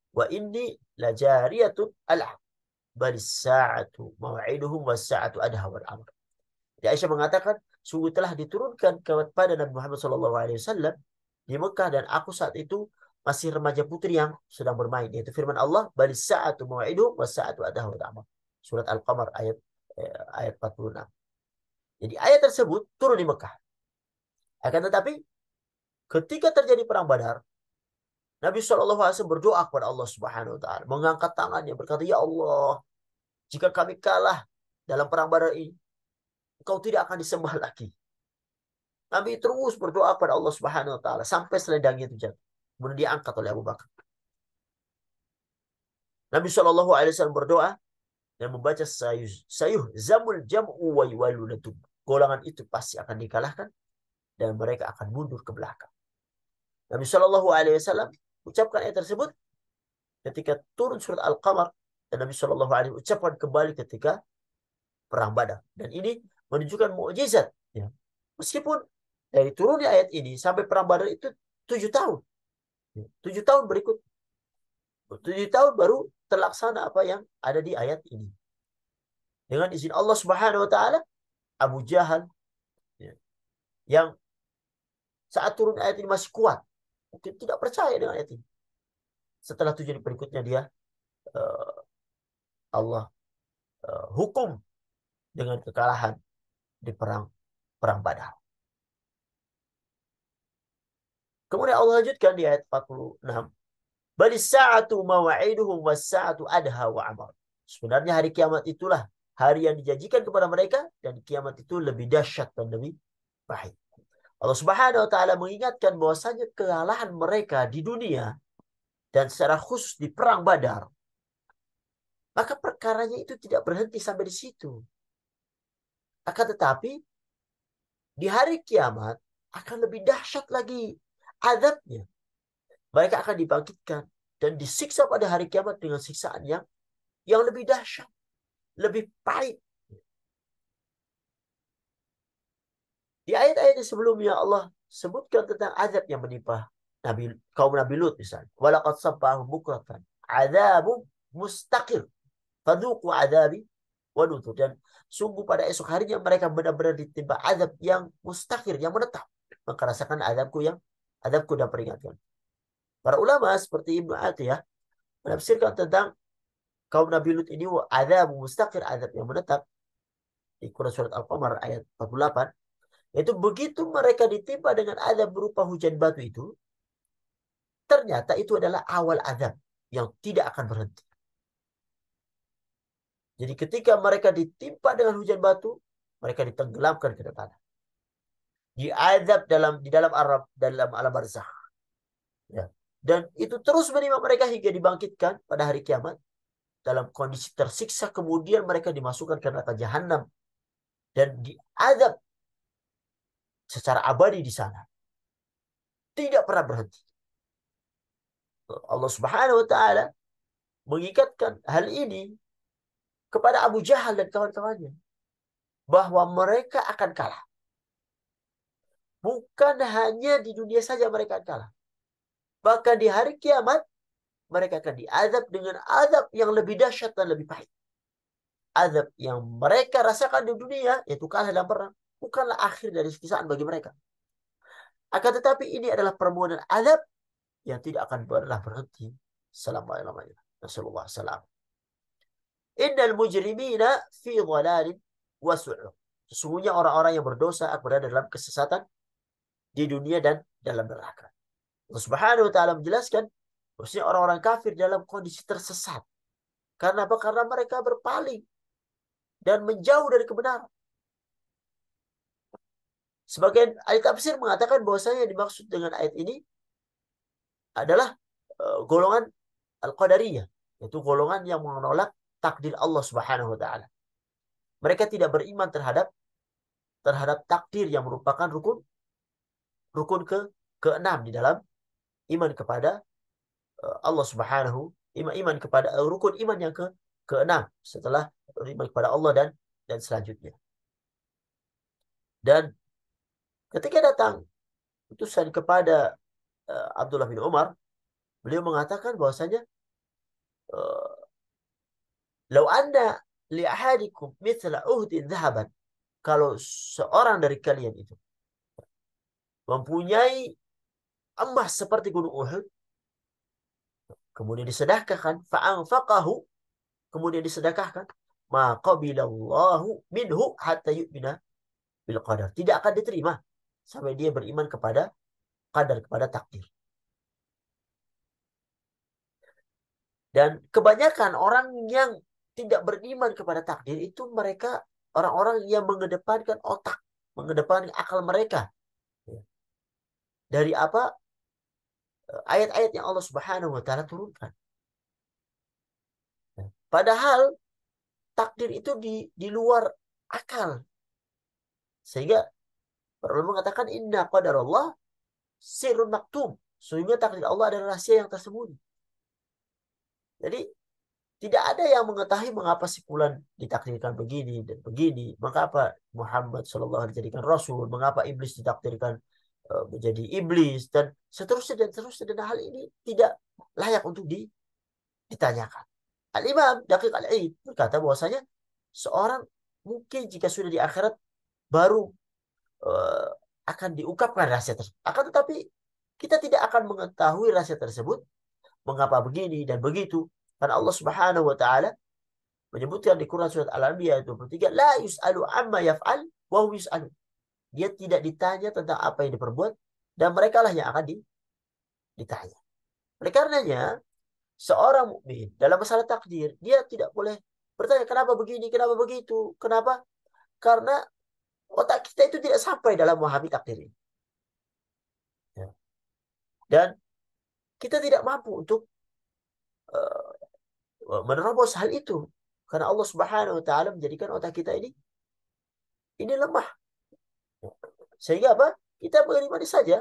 wa inni lajariyatun al'ab bal as-sa'atu maw'iduhum was-sa'atu adha wal amr. Jadi Aisyah mengatakan, sungguh telah diturunkan kepada Nabi Muhammad SAW di Mekah dan aku saat itu masih remaja putri yang sedang bermain. Yaitu firman Allah, balis sa'atu maw'iduhum was sa'atu adahu wal amr. Surat Al-Qamar ayat 46. Jadi ayat tersebut turun di Mekah. Akan tetapi ketika terjadi perang Badar, Nabi SAW berdoa kepada Allah Subhanahu Wa Taala, mengangkat tangannya berkata, ya Allah, jika kami kalah dalam perang Badar ini, Engkau tidak akan disembah lagi. Nabi terus berdoa pada Allah Subhanahu Wa Taala sampai selendangnya itu jatuh. Kemudian diangkat oleh Abu Bakar. Nabi SAW berdoa dan membaca sayuh zamul jam'u wa yuwalluna. Golongan itu pasti akan dikalahkan dan mereka akan mundur ke belakang. Nabi SAW ucapkan ayat tersebut ketika turun surat Al-Qamar dan Nabi SAW ucapkan kembali ketika perang Badar. Dan ini menunjukkan mukjizat. Ya. Meskipun dari turunnya ayat ini sampai perang Badar itu 7 tahun. 7 tahun berikut. 7 tahun baru terlaksana apa yang ada di ayat ini. Dengan izin Allah Subhanahu Wa Taala, Abu Jahal ya, yang saat turun ayat ini masih kuat, mungkin tidak percaya dengan ayat ini. Setelah 7 berikutnya dia Allah hukum dengan kekalahan di perang Badar. Kemudian Allah lanjutkan di ayat 46. Balis sa'atu mawa'iduhum was sa'atu adha wa amar. Sebenarnya hari kiamat itulah hari yang dijanjikan kepada mereka dan kiamat itu lebih dahsyat dan lebih pahit. Allah Subhanahu Wa Taala mengingatkan bahwasanya kekalahan mereka di dunia dan secara khusus di perang Badar, maka perkaranya itu tidak berhenti sampai di situ. Akan tetapi di hari kiamat akan lebih dahsyat lagi azabnya. Mereka akan dibangkitkan dan disiksa pada hari kiamat dengan siksaan yang yang lebih dahsyat, lebih pahit. Di ayat-ayat sebelumnya Allah sebutkan tentang azab yang menimpa kaum Nabi Lut misalnya. Walaqad sabbahum bukratan adzabun mustaqir. Fadzuqu adzabi wa nuzur. Dan sungguh pada esok harinya mereka benar-benar ditimpa azab yang mustaqir, yang menetap. Maka rasakan azabku dan peringatkan. Para ulama seperti Ibnu Atiyah menafsirkan tentang kaum Nabi Lut ini azab mustaqir, azab yang menetap di Quran surat Al-Qamar ayat 48. Yaitu begitu mereka ditimpa dengan azab berupa hujan batu itu, ternyata itu adalah awal azab yang tidak akan berhenti. Jadi ketika mereka ditimpa dengan hujan batu, mereka ditenggelamkan ke tanah. Diazab di dalam alam barzakh. Ya. Dan itu terus menimpa mereka hingga dibangkitkan pada hari kiamat dalam kondisi tersiksa, kemudian mereka dimasukkan ke neraka jahanam dan diazab secara abadi di sana. Tidak pernah berhenti. Allah Subhanahu wa taala mengikatkan hal ini kepada Abu Jahal dan kawan-kawannya bahwa mereka akan kalah. Bukan hanya di dunia saja mereka akan kalah. Bahkan di hari kiamat mereka akan diazab dengan azab yang lebih dahsyat dan lebih pahit. Azab yang mereka rasakan di dunia, yaitu kalah dalam perang, bukanlah akhir dari siksaan bagi mereka. Akan tetapi ini adalah permohonan azab yang tidak akan pernah berhenti selama-lamanya. Nasallallahu alaihi wasallam. Innal mujrimina fi dhalalin wa su'ur. Sesungguhnya orang-orang yang berdosa akan berada dalam kesesatan di dunia dan dalam neraka. Allah Subhanahu wa taala menjelaskan bahwasanya orang-orang kafir dalam kondisi tersesat. Karena apa? Karena mereka berpaling dan menjauh dari kebenaran. Sebagian ahli tafsir mengatakan bahwasanya yang dimaksud dengan ayat ini adalah golongan Al-Qadariyah, yaitu golongan yang menolak takdir Allah Subhanahu wa taala. Mereka tidak beriman terhadap takdir yang merupakan rukun keenam di dalam iman kepada Allah Subhanahu, iman kepada rukun iman yang keenam setelah iman kepada Allah dan selanjutnya. Dan ketika datang utusan kepada Abdullah bin Umar, beliau mengatakan bahwasanya "Lau anna li ahadikum mithla uhdin dhahaban." Kalau seorang dari kalian itu mempunyai emas seperti gunung Uhud, kemudian disedekahkan, fa'anfaqahu, kemudian disedekahkan, maqabilallahu minhu hatta yu'mina bil qadar. Tidak akan diterima sampai dia beriman kepada qadar, kepada takdir. Dan kebanyakan orang yang tidak beriman kepada takdir itu mereka orang-orang yang mengedepankan otak, mengedepankan akal mereka. Dari apa? Ayat-ayat yang Allah Subhanahu wa taala turunkan. Padahal takdir itu di luar akal. Sehingga para ulama mengatakan inna qadarallah sirrun maktum. Sehingga takdir Allah adalah rahasia yang tersembunyi. Jadi tidak ada yang mengetahui mengapa si fulan ditakdirkan begini dan begini. Mengapa Muhammad sallallahu alaihi wasallam dijadikan rasul, mengapa iblis ditakdirkan menjadi iblis dan seterusnya dan seterusnya, dan hal ini tidak layak untuk ditanyakan. Al-Imam Daqiq Al-Aid berkata bahwasanya seorang mungkin jika sudah di akhirat baru akan diungkapkan rahasia tersebut. Akan tetapi kita tidak akan mengetahui rahasia tersebut, mengapa begini dan begitu. Karena Allah Subhanahu wa taala menyebutkan di Quran surat Al-Anbiya ayat 23, la yus'alu amma yaf'al wa hum yus'alun. Dia tidak ditanya tentang apa yang diperbuat dan mereka lah yang akan ditanya. Oleh karenanya, seorang mukmin dalam masalah takdir, dia tidak boleh bertanya kenapa begini, kenapa begitu, kenapa? Karena otak kita itu tidak sampai dalam memahami takdir ini. Ya. Dan kita tidak mampu untuk menerobos hal itu. Karena Allah Subhanahu wa taala menjadikan otak kita ini lemah. Sehingga apa? Kita menerima saja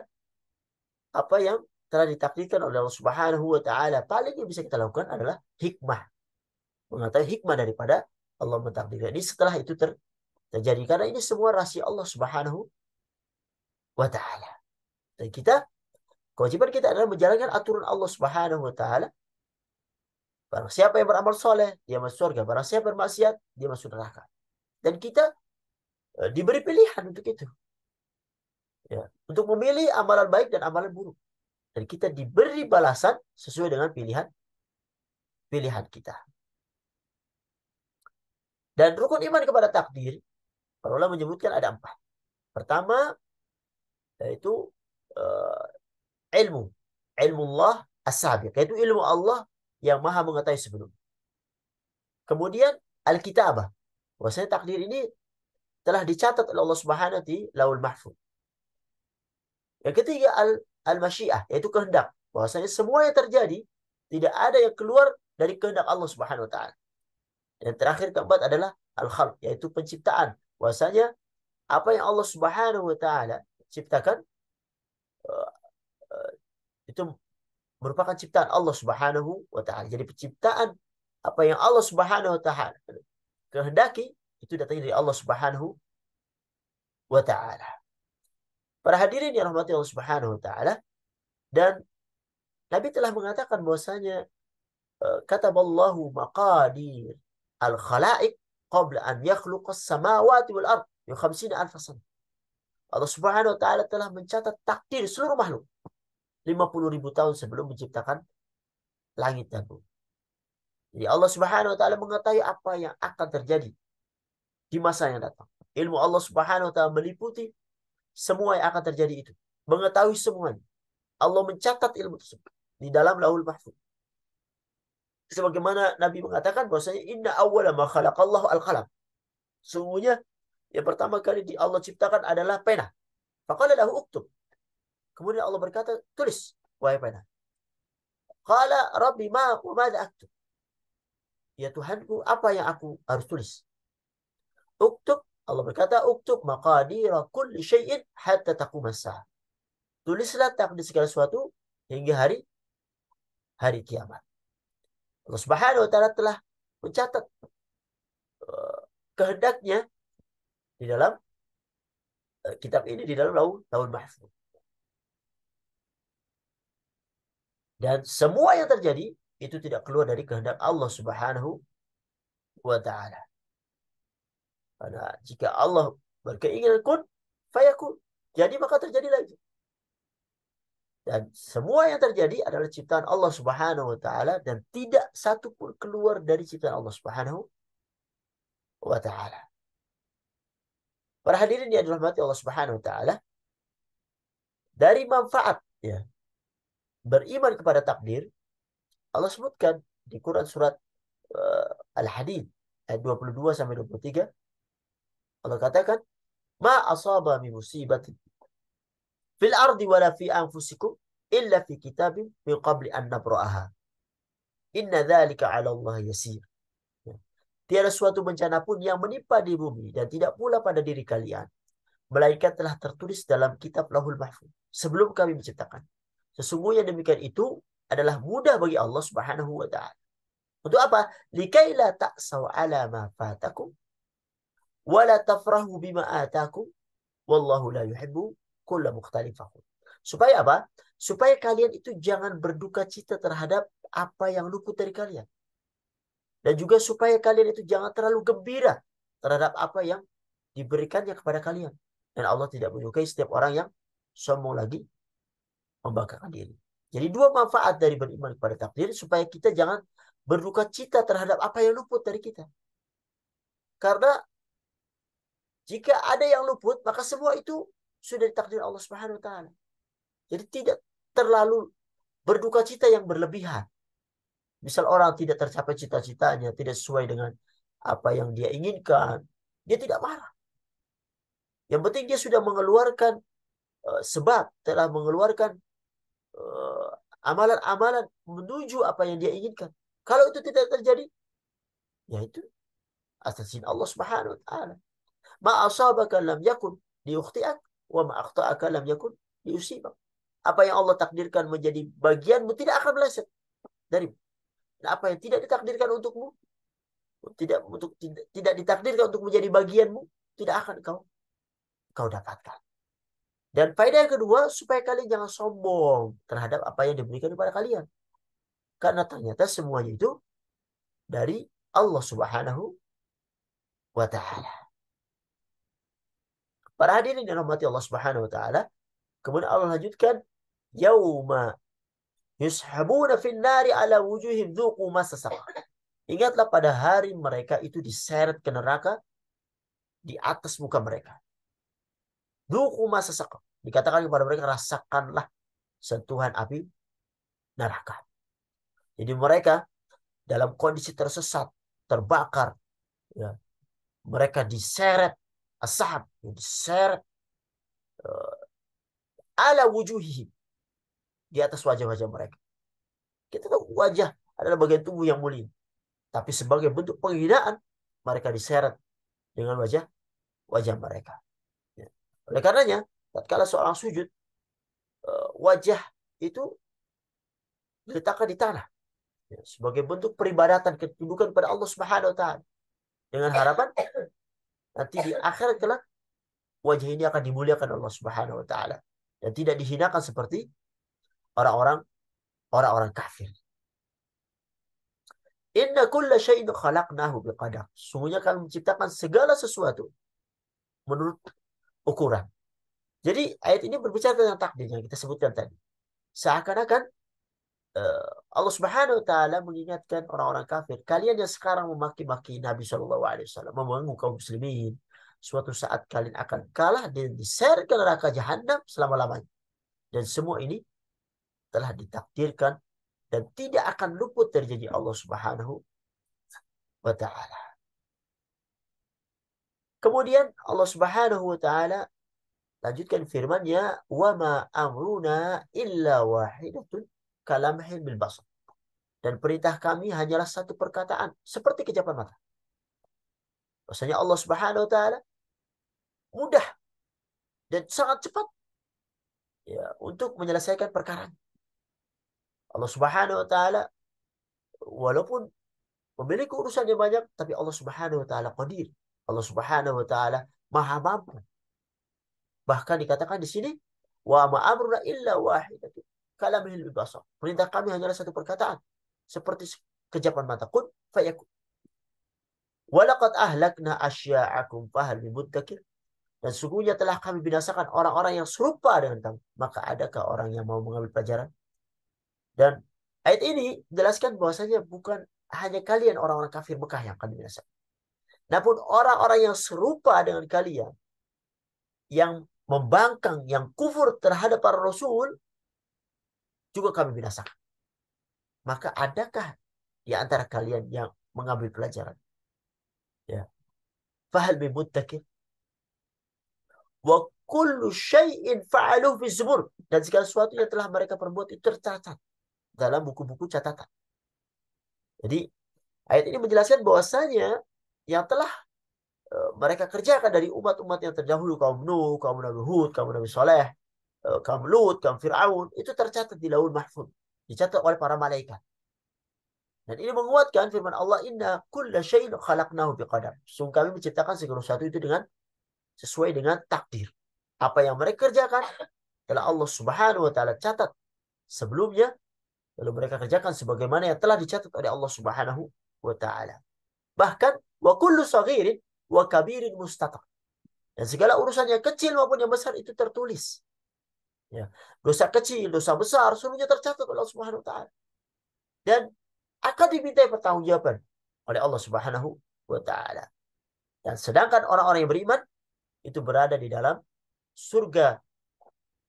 apa yang telah ditakdirkan oleh Allah Subhanahu wa taala. Paling yang bisa kita lakukan adalah hikmah. Mengetahui hikmah daripada Allah mentakdirkan ini setelah itu terjadi. Karena ini semua rahasia Allah Subhanahu wa Ta'ala. Dan kewajiban kita adalah menjalankan aturan Allah Subhanahu wa Ta'ala. Barang siapa yang beramal soleh, dia masuk surga. Barang siapa bermaksiat, dia masuk neraka. Dan kita diberi pilihan untuk itu. Ya, untuk memilih amalan baik dan amalan buruk. Dan kita diberi balasan sesuai dengan pilihan kita. Dan rukun iman kepada takdir, para ulama menyebutkan ada 4. Pertama, yaitu uh, ilmu. Ilmu Allah as-sabiq. Yaitu ilmu Allah yang maha mengetahui sebelum. Kemudian, al-kitabah. Bahwasanya takdir ini telah dicatat oleh Allah Subhanahu di Lauhul Mahfuz. Yang ketiga, al-masyiah. Yaitu kehendak. Bahwasanya semua yang terjadi, tidak ada yang keluar dari kehendak Allah Subhanahu wa Ta'ala. Dan terakhir keempat adalah al-khalq, yaitu penciptaan. Bahwasanya apa yang Allah Subhanahu wa Ta'ala ciptakan itu merupakan ciptaan Allah Subhanahu wa Ta'ala. Jadi penciptaan apa yang Allah Subhanahu wa Ta'ala kehendaki itu datangnya dari Allah Subhanahu wa Ta'ala. Para hadirin yang rahmati Allah Subhanahu wa Ta'ala, dan Nabi telah mengatakan bahwasanya kataballahu maqadir al-khalaiq qabla an yakhluqas samawati wal ard bi 50,000 sana. Allah Subhanahu wa Ta'ala telah mencatat takdir seluruh makhluk 50.000 tahun sebelum menciptakan langit dan bumi. Jadi Allah Subhanahu wa Ta'ala mengetahui apa yang akan terjadi di masa yang datang. Ilmu Allah Subhanahu wa Ta'ala meliputi semua yang akan terjadi itu. Mengetahui semuanya. Allah mencatat ilmu tersebut di dalam Lauhul Mahfuz. Sebagaimana Nabi mengatakan bahwasanya inna awwala ma khalaqallahu al-qalam. Sungguhnya yang pertama kali Allah ciptakan adalah pena. Faqala lahu uktub. Kemudian Allah berkata, tulis wahai pena. Qala rabbi ma wa madza aktub. Ya Tuhanku, apa yang aku harus tulis? Uktub, Allah berkata, uktub maqadira kulli syai'in hatta taqumas saah. Tulislah takdir segala sesuatu hingga hari kiamat. Allah Subhanahu wa Ta'ala telah mencatat kehendaknya di dalam kitab ini, di dalam Lauhul Mahfuz. Dan semua yang terjadi itu tidak keluar dari kehendak Allah Subhanahu wa Ta'ala. Karena jika Allah berkeinginan kun fayakun, jadi maka terjadi lagi. Dan semua yang terjadi adalah ciptaan Allah Subhanahu wa Ta'ala, dan tidak satu pun keluar dari ciptaan Allah Subhanahu wa Ta'ala. Para hadirin yang dirahmati Allah Subhanahu wa Ta'ala, dari manfaat ya beriman kepada takdir, Allah sebutkan di Quran surat Al-Hadid ayat 22 sampai 23. Allah katakan, "Ma asaba min musibatin fil ardi wala fi anfusikum illa fi kitabin min qabli an nabra'aha. Inna dzalika 'ala Allah yasir." Tiada suatu bencana pun yang menimpa di bumi dan tidak pula pada diri kalian, melainkan telah tertulis dalam kitab Lauhul Mahfuz sebelum kami menciptakan. Sesungguhnya demikian itu adalah mudah bagi Allah Subhanahu wa Ta'ala. Untuk apa? Likaila ta'saw 'ala ma fatakum wa la tafrahu bima atakum wallahu la yuhibbu kulla mukhtalin fakhur. Supaya apa? Supaya kalian itu jangan berduka cita terhadap apa yang luput dari kalian. Dan juga supaya kalian itu jangan terlalu gembira terhadap apa yang diberikannya kepada kalian. Dan Allah tidak menyukai setiap orang yang sombong lagi membanggakan diri. Jadi dua manfaat dari beriman kepada takdir, supaya kita jangan berduka cita terhadap apa yang luput dari kita. Karena jika ada yang luput, maka semua itu sudah ditakdir Allah Subhanahu wa Ta'ala. Jadi tidak terlalu berduka cita yang berlebihan. Misal orang tidak tercapai cita-citanya, tidak sesuai dengan apa yang dia inginkan, dia tidak marah. Yang penting dia sudah mengeluarkan sebab, telah mengeluarkan amalan-amalan menuju apa yang dia inginkan. Kalau itu tidak terjadi, ya itu atas izin Allah Subhanahu wa Ta'ala. Ma asabaka lam yakun liyukhti'ak wa ma akhta'aka lam yakun liyusibak. Apa yang Allah takdirkan menjadi bagianmu tidak akan meleset darimu. Dan apa yang tidak ditakdirkan untukmu tidak ditakdirkan untuk menjadi bagianmu, tidak akan kau dapatkan. Dan faedah yang kedua, supaya kalian jangan sombong terhadap apa yang diberikan kepada kalian. Karena ternyata semuanya itu dari Allah Subhanahu wa Ta'ala. Para hadirin yang dirahmati Allah Subhanahu wa Ta'ala, kemudian Allah lanjutkan, yauma yushabuna fin nari ala wujuhim dzuqu massa saqar. Ingatlah pada hari mereka itu diseret ke neraka di atas muka mereka. Dzuqu massa saqar. Dikatakan kepada mereka, rasakanlah sentuhan api neraka. Jadi mereka dalam kondisi tersesat, terbakar, ya. Mereka diseret, ashab, diseret ala wujuhihim, di atas wajah-wajah mereka. Kita tahu wajah adalah bagian tubuh yang mulia. Tapi sebagai bentuk penghinaan, mereka diseret dengan wajah mereka. Ya. Oleh karenanya, tatkala seorang sujud, wajah itu diletakkan di tanah. Ya, sebagai bentuk peribadatan, ketundukan pada Allah Subhanahu wa Ta'ala. Dengan harapan nanti di akhirat kelak wajah ini akan dimuliakan Allah Subhanahu wa Ta'ala dan tidak dihinakan seperti orang-orang kafir. Inna kulla syai'in khalaqnahu biqadar. Sungguhnya kami menciptakan segala sesuatu menurut ukuran. Jadi ayat ini berbicara tentang takdir yang kita sebutkan tadi. Seakan-akan Allah Subhanahu wa Ta'ala mengingatkan orang-orang kafir, kalian yang sekarang memaki-maki Nabi Shallallahu Alaihi Wasallam, mengganggu kaum muslimin, suatu saat kalian akan kalah dan diseret ke neraka jahanam selama-lamanya. Dan semua ini telah ditakdirkan dan tidak akan luput terjadi Allah Subhanahu wa Ta'ala. Kemudian Allah Subhanahu wa Ta'ala lanjutkan firman-Nya, wa ma amruna illa wahidatun kalamhin bil basar. Dan perintah kami hanyalah satu perkataan seperti kejapan mata. Maksudnya Allah Subhanahu wa Ta'ala mudah dan sangat cepat, ya, untuk menyelesaikan perkara. Allah Subhanahu wa Ta'ala walaupun memiliki urusan yang banyak, tapi Allah Subhanahu wa Ta'ala qadir. Allah Subhanahu wa Ta'ala maha mampu. Bahkan dikatakan di sini, wa ma amruna illa wahidatun kalamhil basar. Perintah kami hanyalah satu perkataan seperti kejapan mata, kun fayakun. Walaqad ahlakna asya'akum fahal min muddakir. Dan sungguhnya telah kami binasakan orang-orang yang serupa dengan kamu. Maka adakah orang yang mau mengambil pelajaran? Dan ayat ini menjelaskan bahwasanya bukan hanya kalian orang-orang kafir Mekah yang akan binasakan. Namun orang-orang yang serupa dengan kalian, yang membangkang, yang kufur terhadap para rasul, juga kami binasakan. Maka adakah di antara kalian yang mengambil pelajaran? Ya. Fahal min muddakir? Wa kullu syai'in fa'aluhu fi zubur. Dan segala sesuatu yang telah mereka perbuat itu tercatat dalam buku-buku catatan. Jadi ayat ini menjelaskan bahwasanya yang telah mereka kerjakan dari umat-umat yang terdahulu, kaum Nuh, kaum Nabi Hud, kaum Nabi Saleh, kaum Lut, kaum Fir'aun, itu tercatat di Lauhul Mahfuz, dicatat oleh para malaikat. Dan ini menguatkan firman Allah, inna kulla syai'in khalaqnahu biqadar. Sungguh kami menciptakan segala sesuatu itu sesuai dengan takdir. Apa yang mereka kerjakan telah Allah Subhanahu wa Ta'ala catat sebelumnya, lalu mereka kerjakan sebagaimana yang telah dicatat oleh Allah Subhanahu wa Ta'ala. Bahkan wa kullu saghirin wa kabirin mustatar. Dan segala urusan yang kecil maupun yang besar itu tertulis. Ya. Dosa kecil, dosa besar seluruhnya tercatat oleh Allah Subhanahu wa Ta'ala. Dan akan dimintai pertanggungjawaban oleh Allah Subhanahu wa Ta'ala. Dan sedangkan orang-orang yang beriman itu berada di dalam surga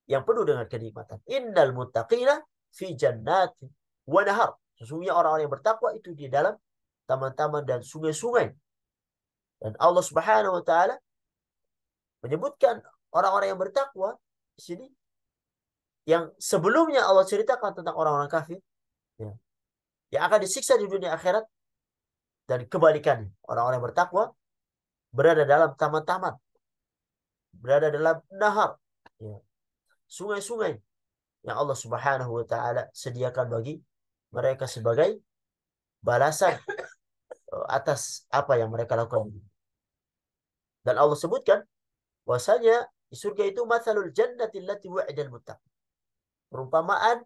yang penuh dengan kenikmatan. Innal muttaqina fi jannatin wa nahar. Sesungguhnya orang-orang yang bertakwa itu di dalam taman-taman dan sungai-sungai. Dan Allah Subhanahu wa Ta'ala menyebutkan orang-orang yang bertakwa di sini yang sebelumnya Allah ceritakan tentang orang-orang kafir, ya, yang akan disiksa di dunia akhirat, dan kebalikannya, orang-orang yang bertakwa berada dalam taman-taman, berada dalam nahar, ya, sungai-sungai yang Allah Subhanahu wa Ta'ala sediakan bagi mereka sebagai balasan atas apa yang mereka lakukan. Dan Allah sebutkan bahwasanya di surga itu matsalul jannati allati wu'idal muttaqin. Perumpamaan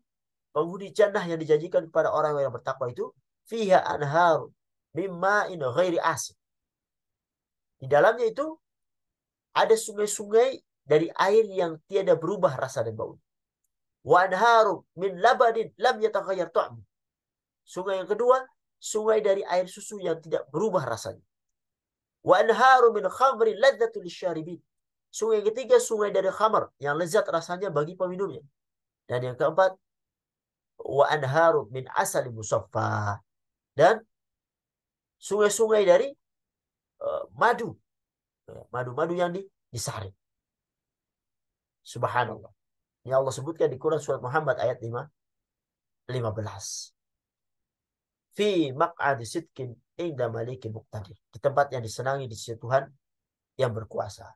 penghuni jannah yang dijanjikan kepada orang yang bertakwa itu fiha anhar mimma in ghairi asin. Di dalamnya itu ada sungai-sungai dari air yang tiada berubah rasa dan bau. Wa anharu min labadin lam yataghayyar ta'mu. Sungai yang kedua, sungai dari air susu yang tidak berubah rasanya. Wa anharu min khamrin ladzatul lisyaribin. Sungai yang ketiga, sungai dari khamar yang lezat rasanya bagi peminumnya. Dan yang keempat, wa anharu min asali musaffa. Dan sungai-sungai dari madu. Madu-madu yang disaring. Subhanallah. Ini Allah sebutkan di Quran surat Muhammad ayat 15. Fi maq'adi sidqin inda malikin muqtadir. Di tempat yang disenangi di sisi Tuhan yang berkuasa.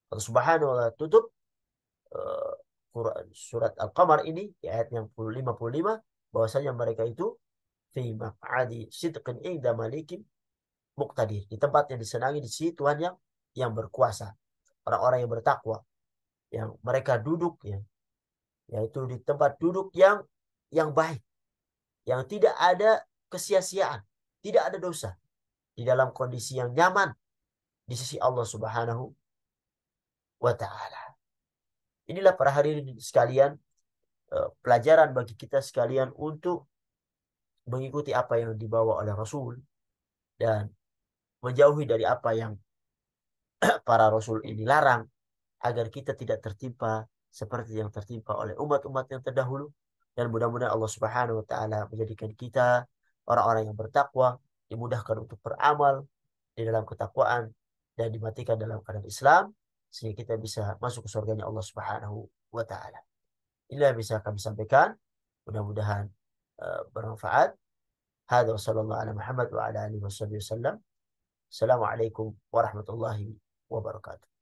Allah Subhanahu wa ta'ala tutup Quran surat Al-Qamar ini di ayat yang 55 bahwasanya mereka itu fi maq'adi sidqin inda malikin muqtadir. Di tempat yang disenangi di sisi Tuhan yang berkuasa. Orang-orang yang bertakwa yang mereka duduk ya, yaitu di tempat duduk yang baik, yang tidak ada kesia-siaan, tidak ada dosa, di dalam kondisi yang nyaman di sisi Allah Subhanahu wa taala. Inilah para hadirin sekalian, pelajaran bagi kita sekalian untuk mengikuti apa yang dibawa oleh Rasul dan menjauhi dari apa yang para Rasul ini larang, agar kita tidak tertimpa seperti yang tertimpa oleh umat-umat yang terdahulu. Dan mudah-mudahan Allah Subhanahu wa taala menjadikan kita orang-orang yang bertakwa, dimudahkan untuk beramal di dalam ketakwaan dan dimatikan dalam keadaan Islam sehingga kita bisa masuk ke surganya Allah Subhanahu wa taala. Inilah yang bisa kami sampaikan. Mudah-mudahan bermanfaat. Hadza wa sallallahu ala Muhammad wa ala alihi wasallam. Assalamualaikum warahmatullahi wabarakatuh.